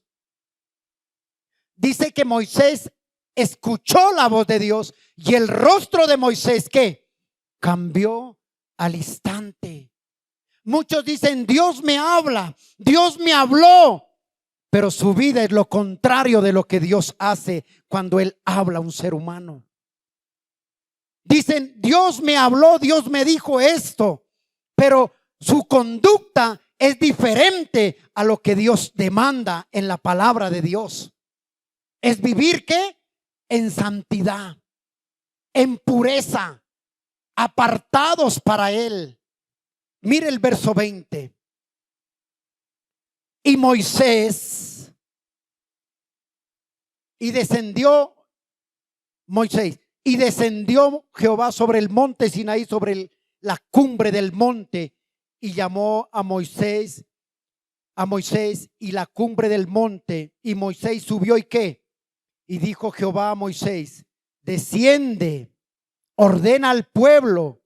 Dice que Moisés escuchó la voz de Dios y el rostro de Moisés ¿qué? Cambió al instante. Muchos dicen: Dios me habla, Dios me habló, pero su vida es lo contrario de lo que Dios hace cuando Él habla a un ser humano. Dicen: Dios me habló, Dios me dijo esto, pero su conducta es diferente a lo que Dios demanda en la palabra de Dios. Es vivir ¿qué? En santidad, en pureza, apartados para Él. Mire el verso 20. Y Moisés, y descendió Moisés, y descendió Jehová sobre el monte Sinaí, sobre la cumbre del monte, y llamó a Moisés y la cumbre del monte, y Moisés subió y ¿qué? Y dijo Jehová a Moisés: desciende, ordena al pueblo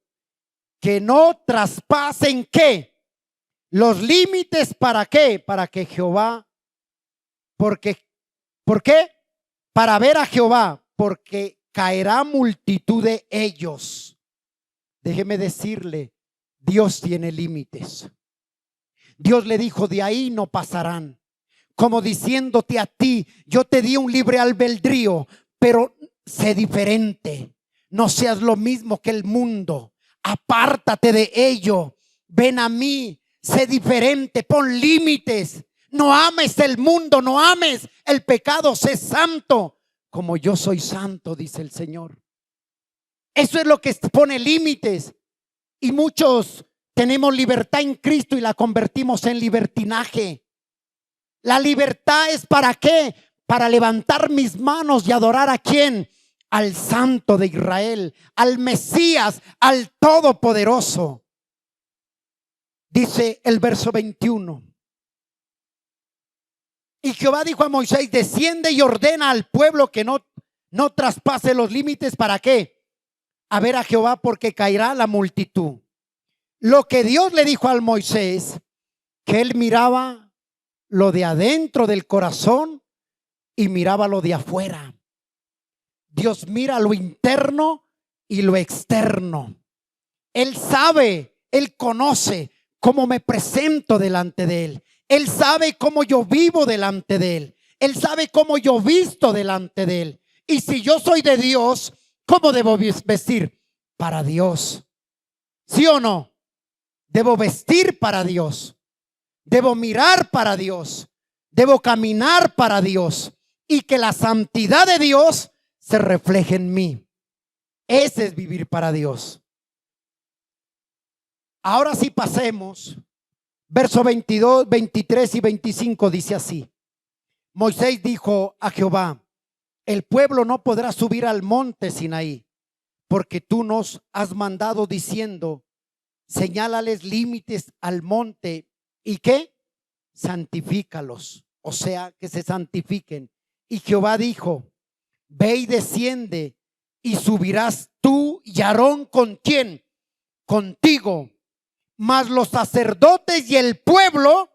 que no traspasen ¿qué? Los límites, ¿para qué? Para que Jehová, porque, ¿por qué? Para ver a Jehová, porque caerá multitud de ellos. Déjeme decirle, Dios tiene límites. Dios le dijo, de ahí no pasarán. Como diciéndote a ti, yo te di un libre albedrío, pero sé diferente. No seas lo mismo que el mundo. Apártate de ello. Ven a mí. Sé diferente. Pon límites. No ames el mundo. No ames el pecado. Sé santo como yo soy santo, dice el Señor. Eso es lo que pone límites. Y muchos tenemos libertad en Cristo y la convertimos en libertinaje. La libertad es ¿para qué? Para levantar mis manos y adorar ¿a quién? Al Santo de Israel, al Mesías, al Todopoderoso. Dice el verso 21. Y Jehová dijo a Moisés, desciende y ordena al pueblo que no traspase los límites. ¿Para qué? A ver a Jehová, porque caerá la multitud. Lo que Dios le dijo al Moisés, que él miraba lo de adentro del corazón y miraba lo de afuera. Dios mira lo interno y lo externo. Él sabe, Él conoce cómo me presento delante de Él. Él sabe cómo yo vivo delante de Él. Él sabe cómo yo visto delante de Él. Y si yo soy de Dios, ¿cómo debo vestir? Para Dios. ¿Sí o no? Debo vestir para Dios. Debo mirar para Dios. Debo caminar para Dios. Y que la santidad de Dios se refleje en mí. Ese es vivir para Dios. Ahora sí pasemos. Verso 22, 23 y 25 dice así. Moisés dijo a Jehová, el pueblo no podrá subir al monte Sinaí, porque tú nos has mandado diciendo, señálales límites al monte y ¿qué? Santifícalos, o sea, que se santifiquen. Y Jehová dijo, ve y desciende y subirás tú y Aarón ¿con quién? Contigo. Mas los sacerdotes y el pueblo,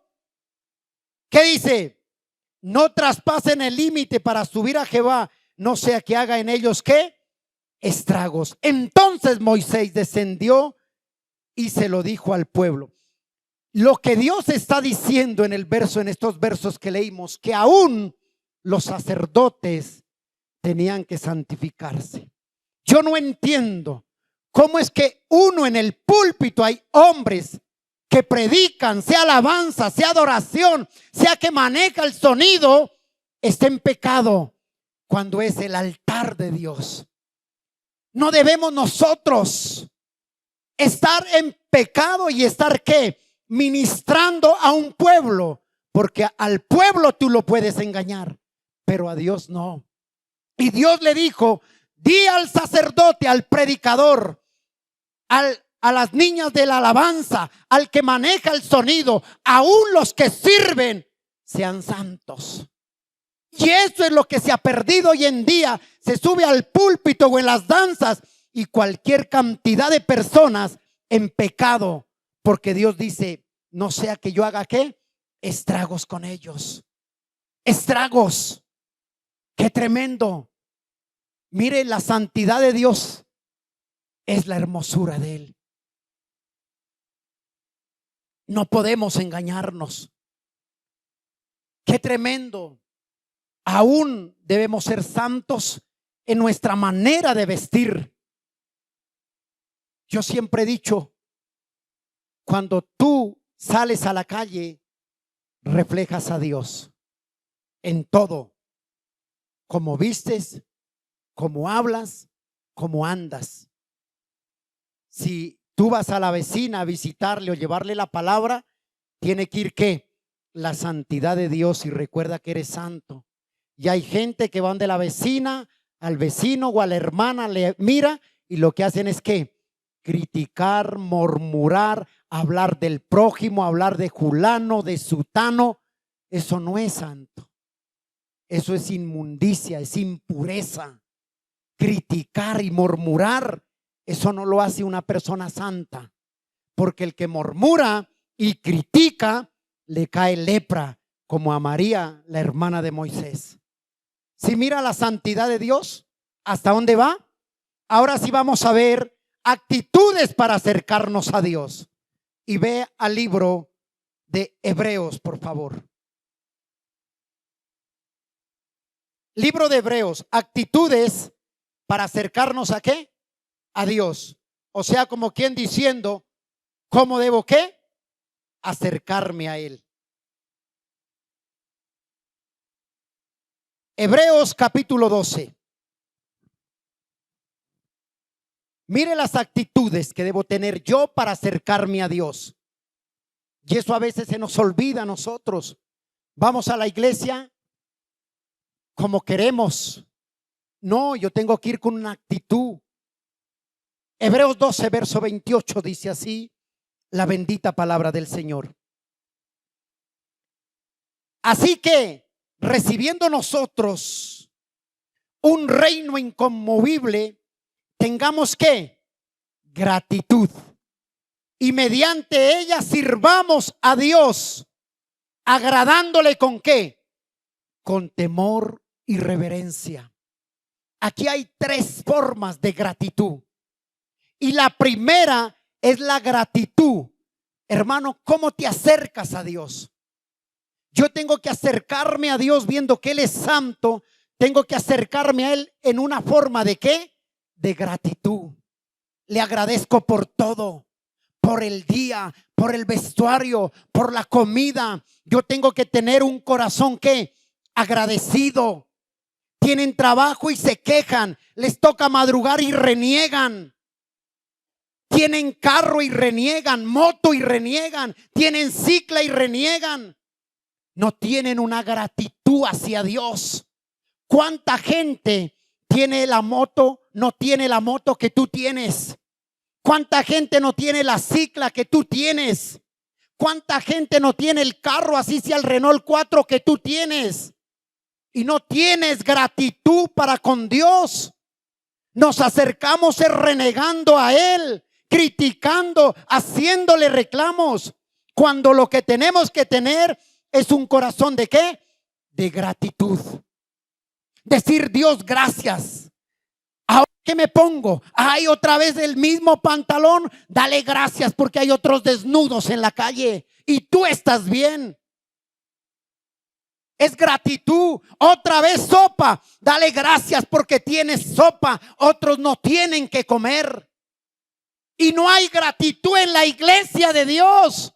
¿qué dice? No traspasen el límite para subir a Jehová, no sea que haga en ellos ¿qué? Estragos. Entonces Moisés descendió y se lo dijo al pueblo. Lo que Dios está diciendo en el verso, en estos versos que leímos, que aún los sacerdotes tenían que santificarse. Yo no entiendo cómo es que uno en el púlpito hay hombres que predican, sea alabanza, sea adoración, sea que maneja el sonido, está en pecado cuando es el altar de Dios. No debemos nosotros estar en pecado y estar ¿qué? Ministrando a un pueblo, porque al pueblo tú lo puedes engañar, pero a Dios no. Y Dios le dijo, di al sacerdote, al predicador, a las niñas de la alabanza, al que maneja el sonido, aún los que sirven, sean santos. Y eso es lo que se ha perdido hoy en día. Se sube al púlpito o en las danzas y cualquier cantidad de personas en pecado, porque Dios dice, no sea que yo haga ¿qué? Estragos con ellos. Estragos. Qué tremendo. Mire, la santidad de Dios es la hermosura de Él. No podemos engañarnos. Qué tremendo. Aún debemos ser santos en nuestra manera de vestir. Yo siempre he dicho, cuando tú sales a la calle, reflejas a Dios en todo, como vistes, como hablas, como andas. Si tú vas a la vecina a visitarle o llevarle la palabra, tiene que ir ¿qué? La santidad de Dios, y recuerda que eres santo. Y hay gente que van de la vecina al vecino o a la hermana, le mira y lo que hacen es ¿qué? Criticar, murmurar, hablar del prójimo, hablar de fulano, de sutano. Eso no es santo. Eso es inmundicia, es impureza. Criticar y murmurar, eso no lo hace una persona santa, porque el que murmura y critica, le cae lepra, como a María, la hermana de Moisés. Si mira la santidad de Dios, ¿hasta dónde va? Ahora sí vamos a ver actitudes para acercarnos a Dios. Y ve al libro de Hebreos, por favor. Libro de Hebreos, actitudes para acercarnos ¿a qué? A Dios. O sea, como quien diciendo, ¿cómo debo qué? Acercarme a Él. Hebreos capítulo 12. Mire las actitudes que debo tener yo para acercarme a Dios. Y eso a veces se nos olvida a nosotros. Vamos a la iglesia como queremos. No, yo tengo que ir con una actitud. Hebreos 12, verso 28 dice así, la bendita palabra del Señor. Así que, recibiendo nosotros un reino inconmovible, tengamos que gratitud y mediante ella sirvamos a Dios, agradándole con qué? Con temor y reverencia. Aquí hay tres formas de gratitud. Y la primera es la gratitud. Hermano, ¿cómo te acercas a Dios? Yo tengo que acercarme a Dios viendo que Él es santo. Tengo que acercarme a Él en una forma de ¿qué? De gratitud. Le agradezco por todo, por el día, por el vestuario, por la comida. Yo tengo que tener un corazón ¿qué? Agradecido. Tienen trabajo y se quejan, les toca madrugar y reniegan. Tienen carro y reniegan, moto y reniegan, tienen cicla y reniegan. No tienen una gratitud hacia Dios. ¿Cuánta gente tiene la moto? No tiene la moto que tú tienes. ¿Cuánta gente no tiene la cicla que tú tienes? ¿Cuánta gente no tiene el carro, así sea el Renault 4 que tú tienes? Y no tienes gratitud para con Dios. Nos acercamos renegando a Él, criticando, haciéndole reclamos, cuando lo que tenemos que tener es un corazón de ¿qué? De gratitud. Decir: Dios, gracias. Ahora que me pongo, hay otra vez el mismo pantalón, dale gracias porque hay otros desnudos en la calle y tú estás bien. Es gratitud. Otra vez sopa, dale gracias porque tienes sopa, otros no tienen que comer. Y no hay gratitud en la iglesia de Dios.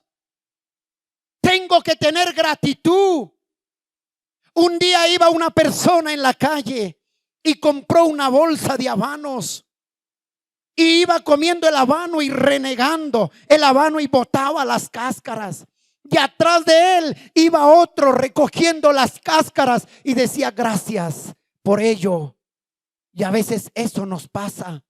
Tengo que tener gratitud. Un día iba una persona en la calle y compró una bolsa de habanos y iba comiendo el habano y renegando el habano y botaba las cáscaras. Y atrás de él iba otro recogiendo las cáscaras y decía: gracias por ello. Y a veces eso nos pasa.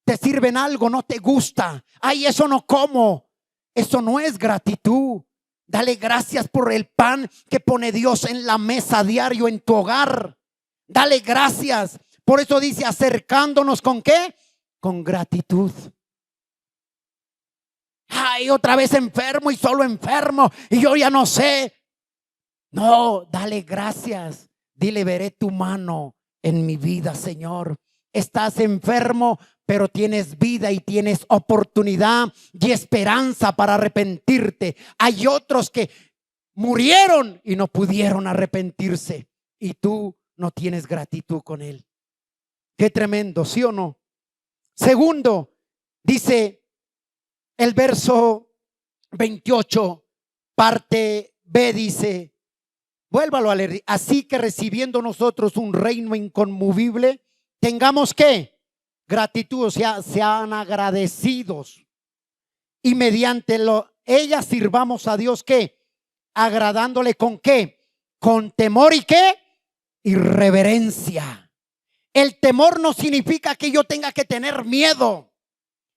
Te sirven algo, no te gusta. Ay, eso no como. Eso no es gratitud. Dale gracias por el pan que pone Dios en la mesa diario en tu hogar. Dale gracias. Por eso dice: acercándonos ¿con qué? Con gratitud. Ay, otra vez enfermo y solo enfermo y yo ya no sé. No, dale gracias. Dile: veré tu mano en mi vida, Señor. Estás enfermo, pero tienes vida y tienes oportunidad y esperanza para arrepentirte. Hay otros que murieron y no pudieron arrepentirse y tú no tienes gratitud con él. Qué tremendo, ¿sí o no? Segundo, dice el verso 28, parte B, dice, vuélvalo a leer. Así que recibiendo nosotros un reino inconmovible, tengamos ¿qué? Gratitud, o sea, sean agradecidos. Y mediante ella sirvamos a Dios ¿qué? Agradándole ¿con qué? Con temor y ¿qué? Y reverencia. El temor no significa que yo tenga que tener miedo,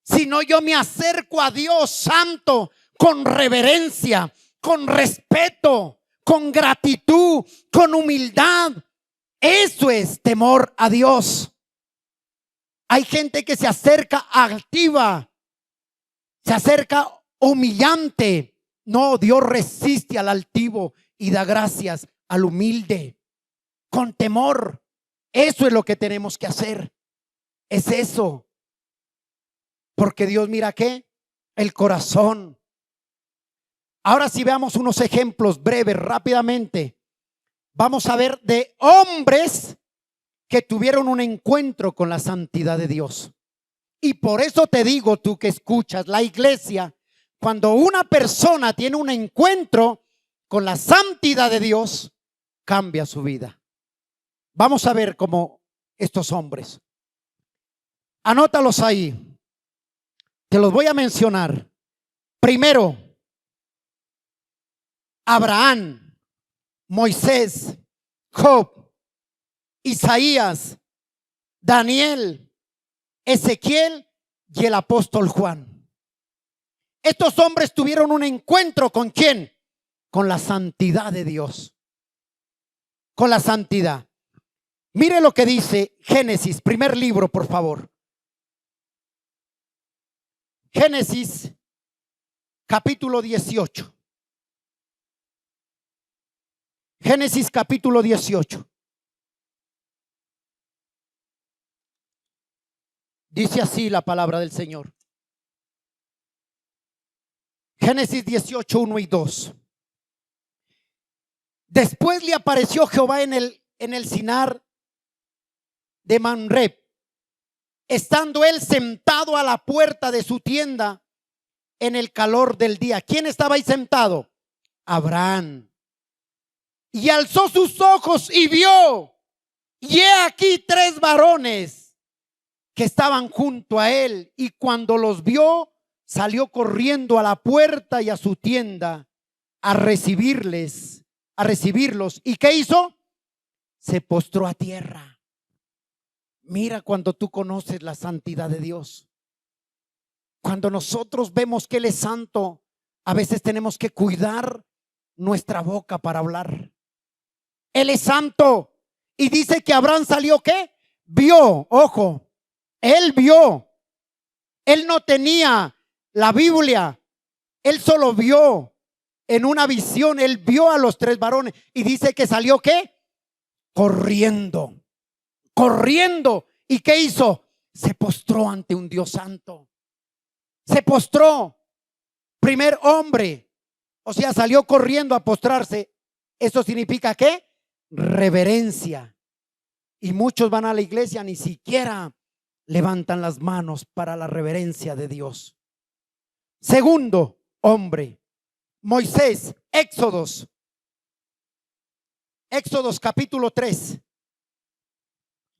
sino yo me acerco a Dios santo con reverencia, con respeto, con gratitud, con humildad. Eso es temor a Dios. Hay gente que se acerca altiva, se acerca humillante, No, Dios resiste al altivo y da gracias al humilde. Con temor. Eso es lo que tenemos que hacer. Es eso. Porque Dios mira ¿qué? El corazón. Ahora si veamos unos ejemplos breves, rápidamente. Vamos a ver de hombres que tuvieron un encuentro con la santidad de Dios. Y por eso te digo, tú que escuchas la iglesia, cuando una persona tiene un encuentro con la santidad de Dios, cambia su vida. Vamos a ver cómo estos hombres. Anótalos ahí. Te los voy a mencionar. Primero, Abraham, Moisés, Job, Isaías, Daniel, Ezequiel y el apóstol Juan. Estos hombres tuvieron un encuentro ¿con quién? Con la santidad de Dios. Con la santidad. Mire lo que dice Génesis, primer libro, por favor. Génesis, capítulo 18. Génesis, capítulo 18. Dice así la palabra del Señor. Génesis 18, 1 y 2. Después le apareció Jehová en el Sinar de Manreb, estando él sentado a la puerta de su tienda en el calor del día. ¿Quién estaba ahí sentado? Abraham. Y alzó sus ojos y vio, y he aquí 3 varones que estaban junto a él, y cuando los vio, salió corriendo a la puerta y a su tienda a recibirlos. ¿Y qué hizo? Se postró a tierra. Mira, cuando tú conoces la santidad de Dios, cuando nosotros vemos que Él es santo, a veces tenemos que cuidar nuestra boca para hablar. Él es santo. Y dice que Abraham salió ¿qué? Vio, ojo, él vio. Él no tenía la Biblia, él solo vio en una visión. Él vio a los 3 varones y dice que salió ¿qué? Corriendo. Corriendo. ¿Y qué hizo? Se postró ante un Dios santo. Se postró. Primer hombre. O sea, salió corriendo a postrarse. Eso significa ¿qué? Reverencia. Y muchos van a la iglesia, ni siquiera levantan las manos para la reverencia de Dios. Segundo hombre, Moisés. Éxodos capítulo 3,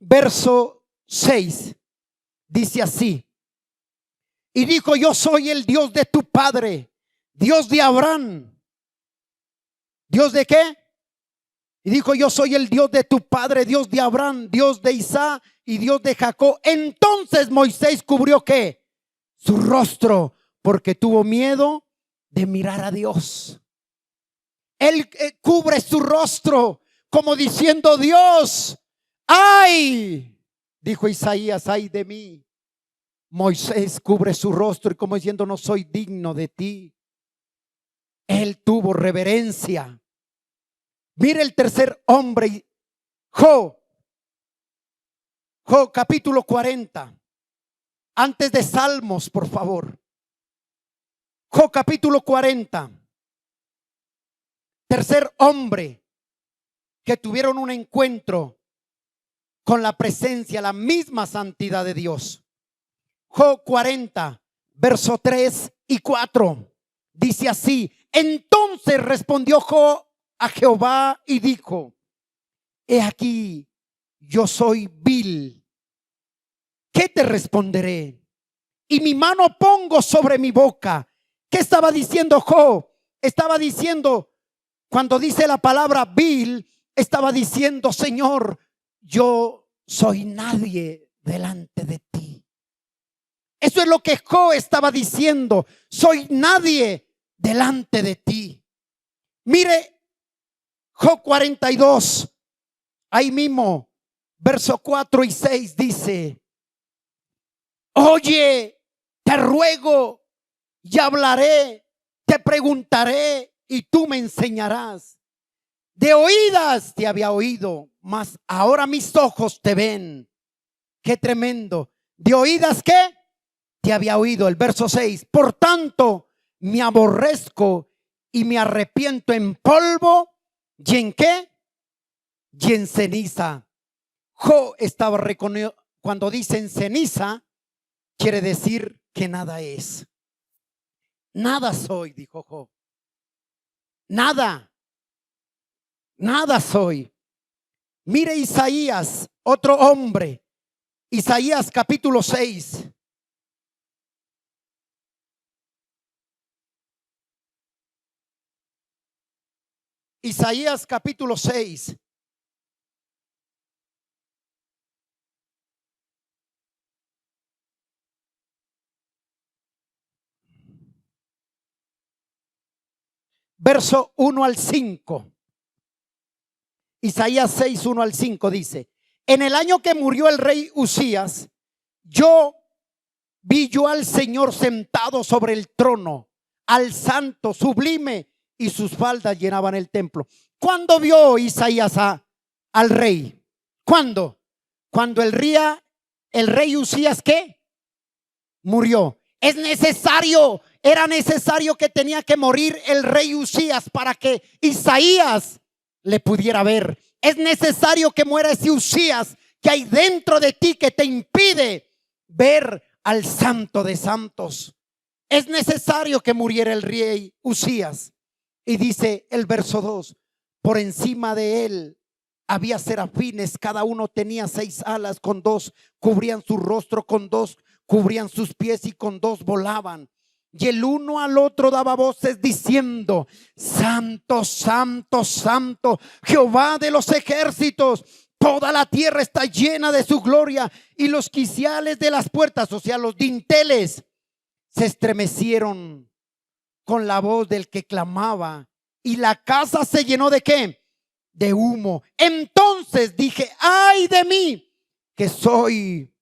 verso 6. Dice así: y dijo, yo soy el Dios de tu padre, Dios de Abraham. ¿Dios de qué? Y dijo, yo soy el Dios de tu padre, Dios de Abraham, Dios de Isaac y Dios de Jacob. Entonces Moisés cubrió ¿qué? Su rostro, porque tuvo miedo de mirar a Dios. Él cubre su rostro como diciendo, Dios, ay, dijo Isaías, ay de mí. Moisés cubre su rostro y como diciendo, no soy digno de ti. Él tuvo reverencia. Mire el tercer hombre, Job capítulo 40. Antes de Salmos, por favor. Job capítulo 40. Tercer hombre que tuvieron un encuentro con la presencia, la misma santidad de Dios. Job 40, verso 3 y 4. Dice así: entonces respondió Job a Jehová y dijo, he aquí, yo soy vil. ¿Qué te responderé? Y mi mano pongo sobre mi boca. ¿Qué estaba diciendo Job? Estaba diciendo, cuando dice la palabra vil, estaba diciendo, Señor, yo soy nadie delante de ti. Eso es lo que Job estaba diciendo, soy nadie delante de ti. Mire Job 42, ahí mismo, verso 4 y 6 dice, oye, te ruego y hablaré, Te preguntaré y tú me enseñarás. De oídas te había oído, mas ahora mis ojos te ven. Qué tremendo. De oídas, ¿qué? Te había oído. El verso 6. Por tanto, me aborrezco y me arrepiento en polvo. ¿Y en qué? Y en ceniza. Jo estaba reconociendo. Cuando dicen ceniza, quiere decir que nada es. Nada soy, dijo Job. Nada. Nada soy. Mire Isaías, otro hombre. Isaías capítulo 6. Isaías capítulo 6. Verso 1 al 5. Isaías 6, 1 al 5 dice: en el año que murió el rey Usías, vi yo al Señor sentado sobre el trono, al santo, sublime, y sus faldas llenaban el templo. ¿Cuándo vio Isaías al rey? ¿Cuándo? Cuando el rey Usías, ¿qué? Murió. Es necesario, era necesario que tenía que morir el rey Usías para que Isaías le pudiera ver. Es necesario que muera ese Usías que hay dentro de ti que te impide ver al Santo de Santos. Es necesario que muriera el rey Usías. Y dice el verso 2: por encima de él había serafines, cada uno tenía 6 alas, con 2 cubrían su rostro, con 2 cubrían sus pies y con 2 volaban. Y el uno al otro daba voces diciendo: santo, santo, santo, Jehová de los ejércitos, toda la tierra está llena de su gloria. Y los quiciales de las puertas, o sea, los dinteles, se estremecieron con la voz del que clamaba, y la casa se llenó ¿de qué? De humo. Entonces dije: ay de mí, que soy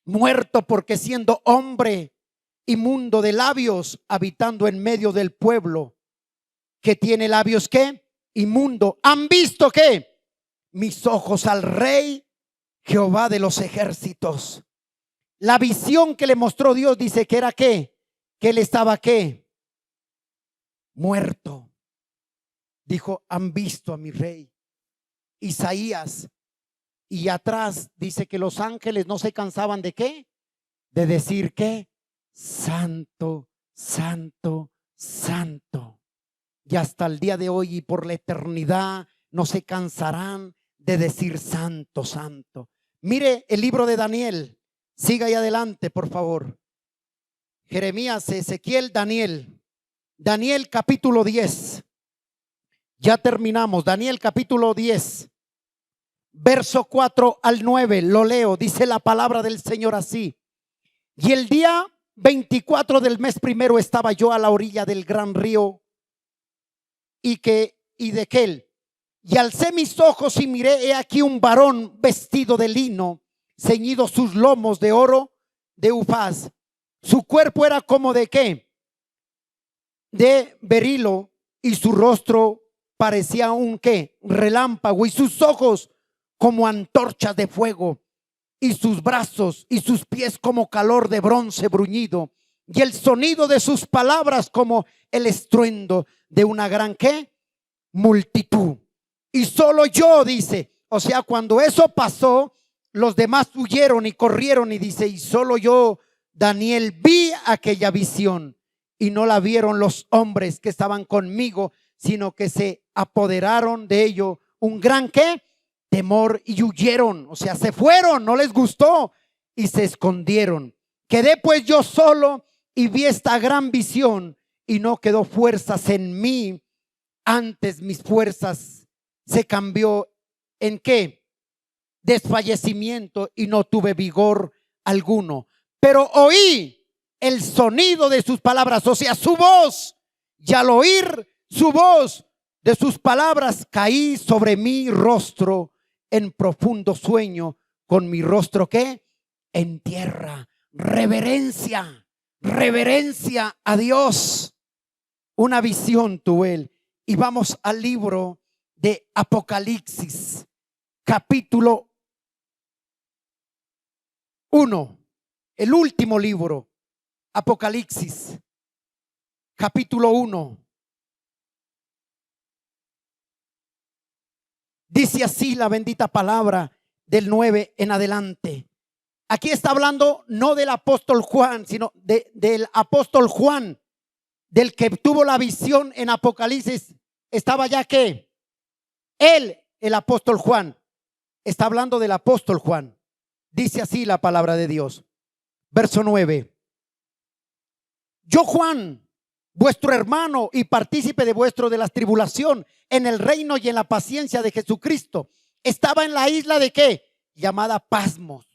muerto, porque siendo hombre inmundo de labios, habitando en medio del pueblo que tiene labios ¿qué? Inmundo, han visto ¿qué? Mis ojos al Rey Jehová de los ejércitos. La visión que le mostró Dios dice que era ¿qué? Que él estaba ¿qué? Muerto. Dijo: han visto a mi rey. Isaías. Y atrás dice que los ángeles no se cansaban de ¿qué? De decir ¿qué? Santo, santo, santo. Y hasta el día de hoy y por la eternidad no se cansarán de decir santo, santo. Mire el libro de Daniel. Siga ahí adelante, por favor. Jeremías, Ezequiel, Daniel. Daniel capítulo 10. Ya terminamos. Daniel capítulo 10. Verso 4 al 9. Lo leo. Dice la palabra del Señor así: y el día 24 del mes primero estaba yo a la orilla del gran río y de Quel, y alcé mis ojos y miré, he aquí un varón vestido de lino, ceñido sus lomos de oro de Ufaz. Su cuerpo era como de ¿qué? De berilo, y su rostro parecía un ¿qué? Relámpago, y sus ojos como antorchas de fuego, y sus brazos y sus pies como calor de bronce bruñido, y el sonido de sus palabras como el estruendo de una gran ¿qué? Multitud. Y solo yo, dice, o sea, cuando eso pasó, los demás huyeron y corrieron, y dice: y solo yo, Daniel, vi aquella visión, y no la vieron los hombres que estaban conmigo, sino que se apoderaron de ello un gran ¿qué? Temor, y huyeron, o sea, se fueron, no les gustó y se escondieron. Quedé pues yo solo y vi esta gran visión, y no quedó fuerzas en mí, antes mis fuerzas se cambió en ¿qué? Desfallecimiento, y no tuve vigor alguno. Pero oí el sonido de sus palabras, o sea, su voz, y al oír su voz de sus palabras caí sobre mi rostro en profundo sueño, con mi rostro ¿qué? En tierra. Reverencia, reverencia a Dios. una visión tuvo él. Y vamos al libro de Apocalipsis, capítulo 1, el último libro. Apocalipsis, capítulo 1. Dice así la bendita palabra del 9 en adelante. Aquí está hablando no del apóstol Juan, sino del apóstol Juan, del que tuvo la visión en Apocalipsis. Estaba ya que él, el apóstol Juan, está hablando del apóstol Juan. Dice así la palabra de Dios. Verso 9. Yo, Juan, vuestro hermano y partícipe de la tribulación en el reino y en la paciencia de Jesucristo, estaba en la isla de ¿qué? Llamada Pasmos.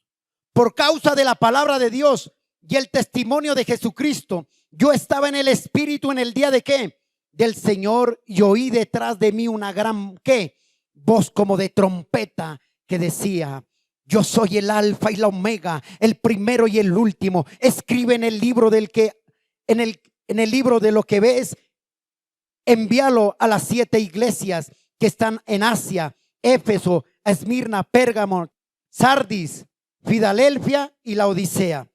Por causa de la palabra de Dios y el testimonio de Jesucristo, yo estaba en el Espíritu en el día de ¿qué? Del Señor, y oí detrás de mí una gran ¿qué? Voz como de trompeta que decía: yo soy el alfa y la omega, el primero y el último. Escribe en el libro en el libro de lo que ves, envíalo a las 7 iglesias que están en Asia: Éfeso, Esmirna, Pérgamo, Sardis, Filadelfia y la Odisea.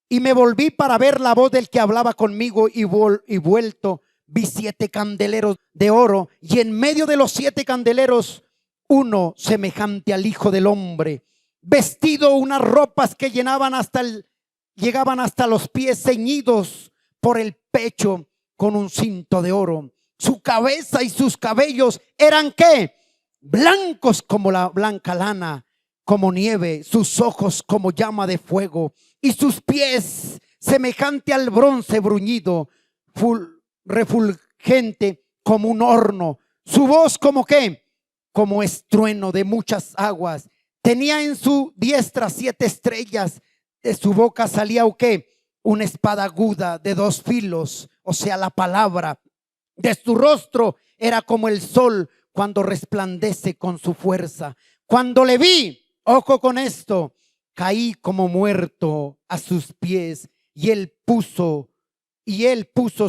Y me volví para ver la voz del que hablaba conmigo, y vuelto vi 7 candeleros de oro, y en medio de los 7 candeleros uno semejante al Hijo del Hombre, vestido unas ropas que llegaban hasta los pies, ceñidos por el pecho con un cinto de oro. Su cabeza y sus cabellos eran ¿qué? Blancos como la blanca lana, como nieve, sus ojos como llama de fuego, y sus pies semejante al bronce bruñido, refulgente como un horno. Su voz como ¿qué? Como estruendo de muchas aguas. Tenía en su diestra 7 estrellas. De su boca salía ¿o qué? Una espada aguda de 2 filos, o sea, la palabra. De su rostro era como el sol cuando resplandece con su fuerza. Cuando le vi, ojo con esto, caí como muerto a sus pies, y él puso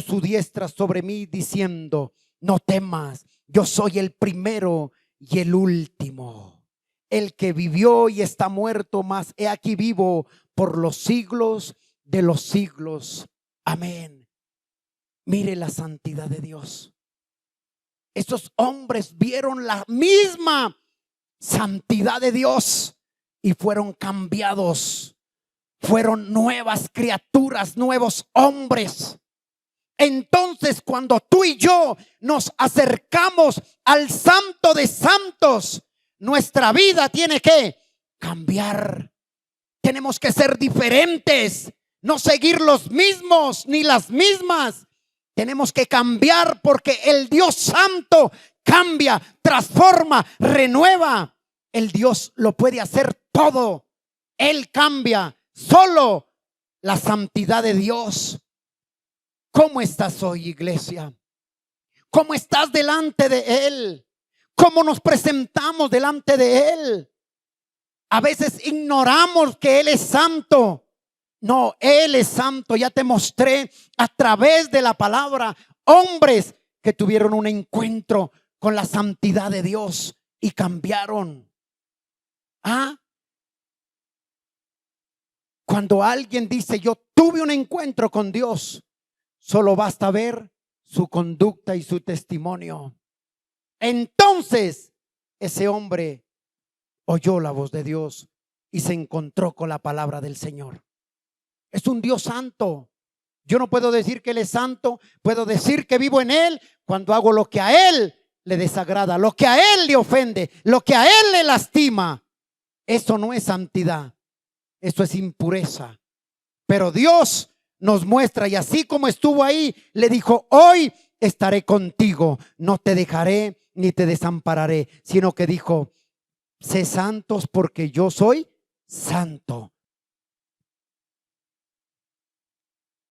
su diestra sobre mí diciendo: no temas, yo soy el primero y el último, el que vivió y está muerto, mas he aquí vivo por los siglos de los siglos. Amén. Mire la santidad de Dios. Estos hombres vieron la misma santidad de Dios y fueron cambiados. Fueron nuevas criaturas, nuevos hombres. Entonces, cuando tú y yo nos acercamos al Santo de Santos, nuestra vida tiene que cambiar. Tenemos que ser diferentes, no seguir los mismos ni las mismas. Tenemos que cambiar, porque el Dios Santo cambia, transforma, renueva. El Dios lo puede hacer todo. Él cambia. Solo la santidad de Dios. ¿Cómo estás hoy, iglesia? ¿Cómo estás delante de Él? ¿Cómo nos presentamos delante de Él? A veces ignoramos que Él es santo. No, Él es santo. Ya te mostré a través de la palabra hombres que tuvieron un encuentro con la santidad de Dios y cambiaron. Cuando alguien dice: yo tuve un encuentro con Dios, solo basta ver su conducta y su testimonio. Entonces ese hombre oyó la voz de Dios y se encontró con la palabra del Señor. Es un Dios santo. Yo no puedo decir que Él es santo. Puedo decir que vivo en Él cuando hago lo que a Él le desagrada, lo que a Él le ofende, lo que a Él le lastima. Eso no es santidad. Eso es impureza. Pero Dios nos muestra, y así como estuvo ahí, le dijo: hoy estaré contigo, no te dejaré ni te desampararé, sino que dijo: sé santos porque yo soy santo.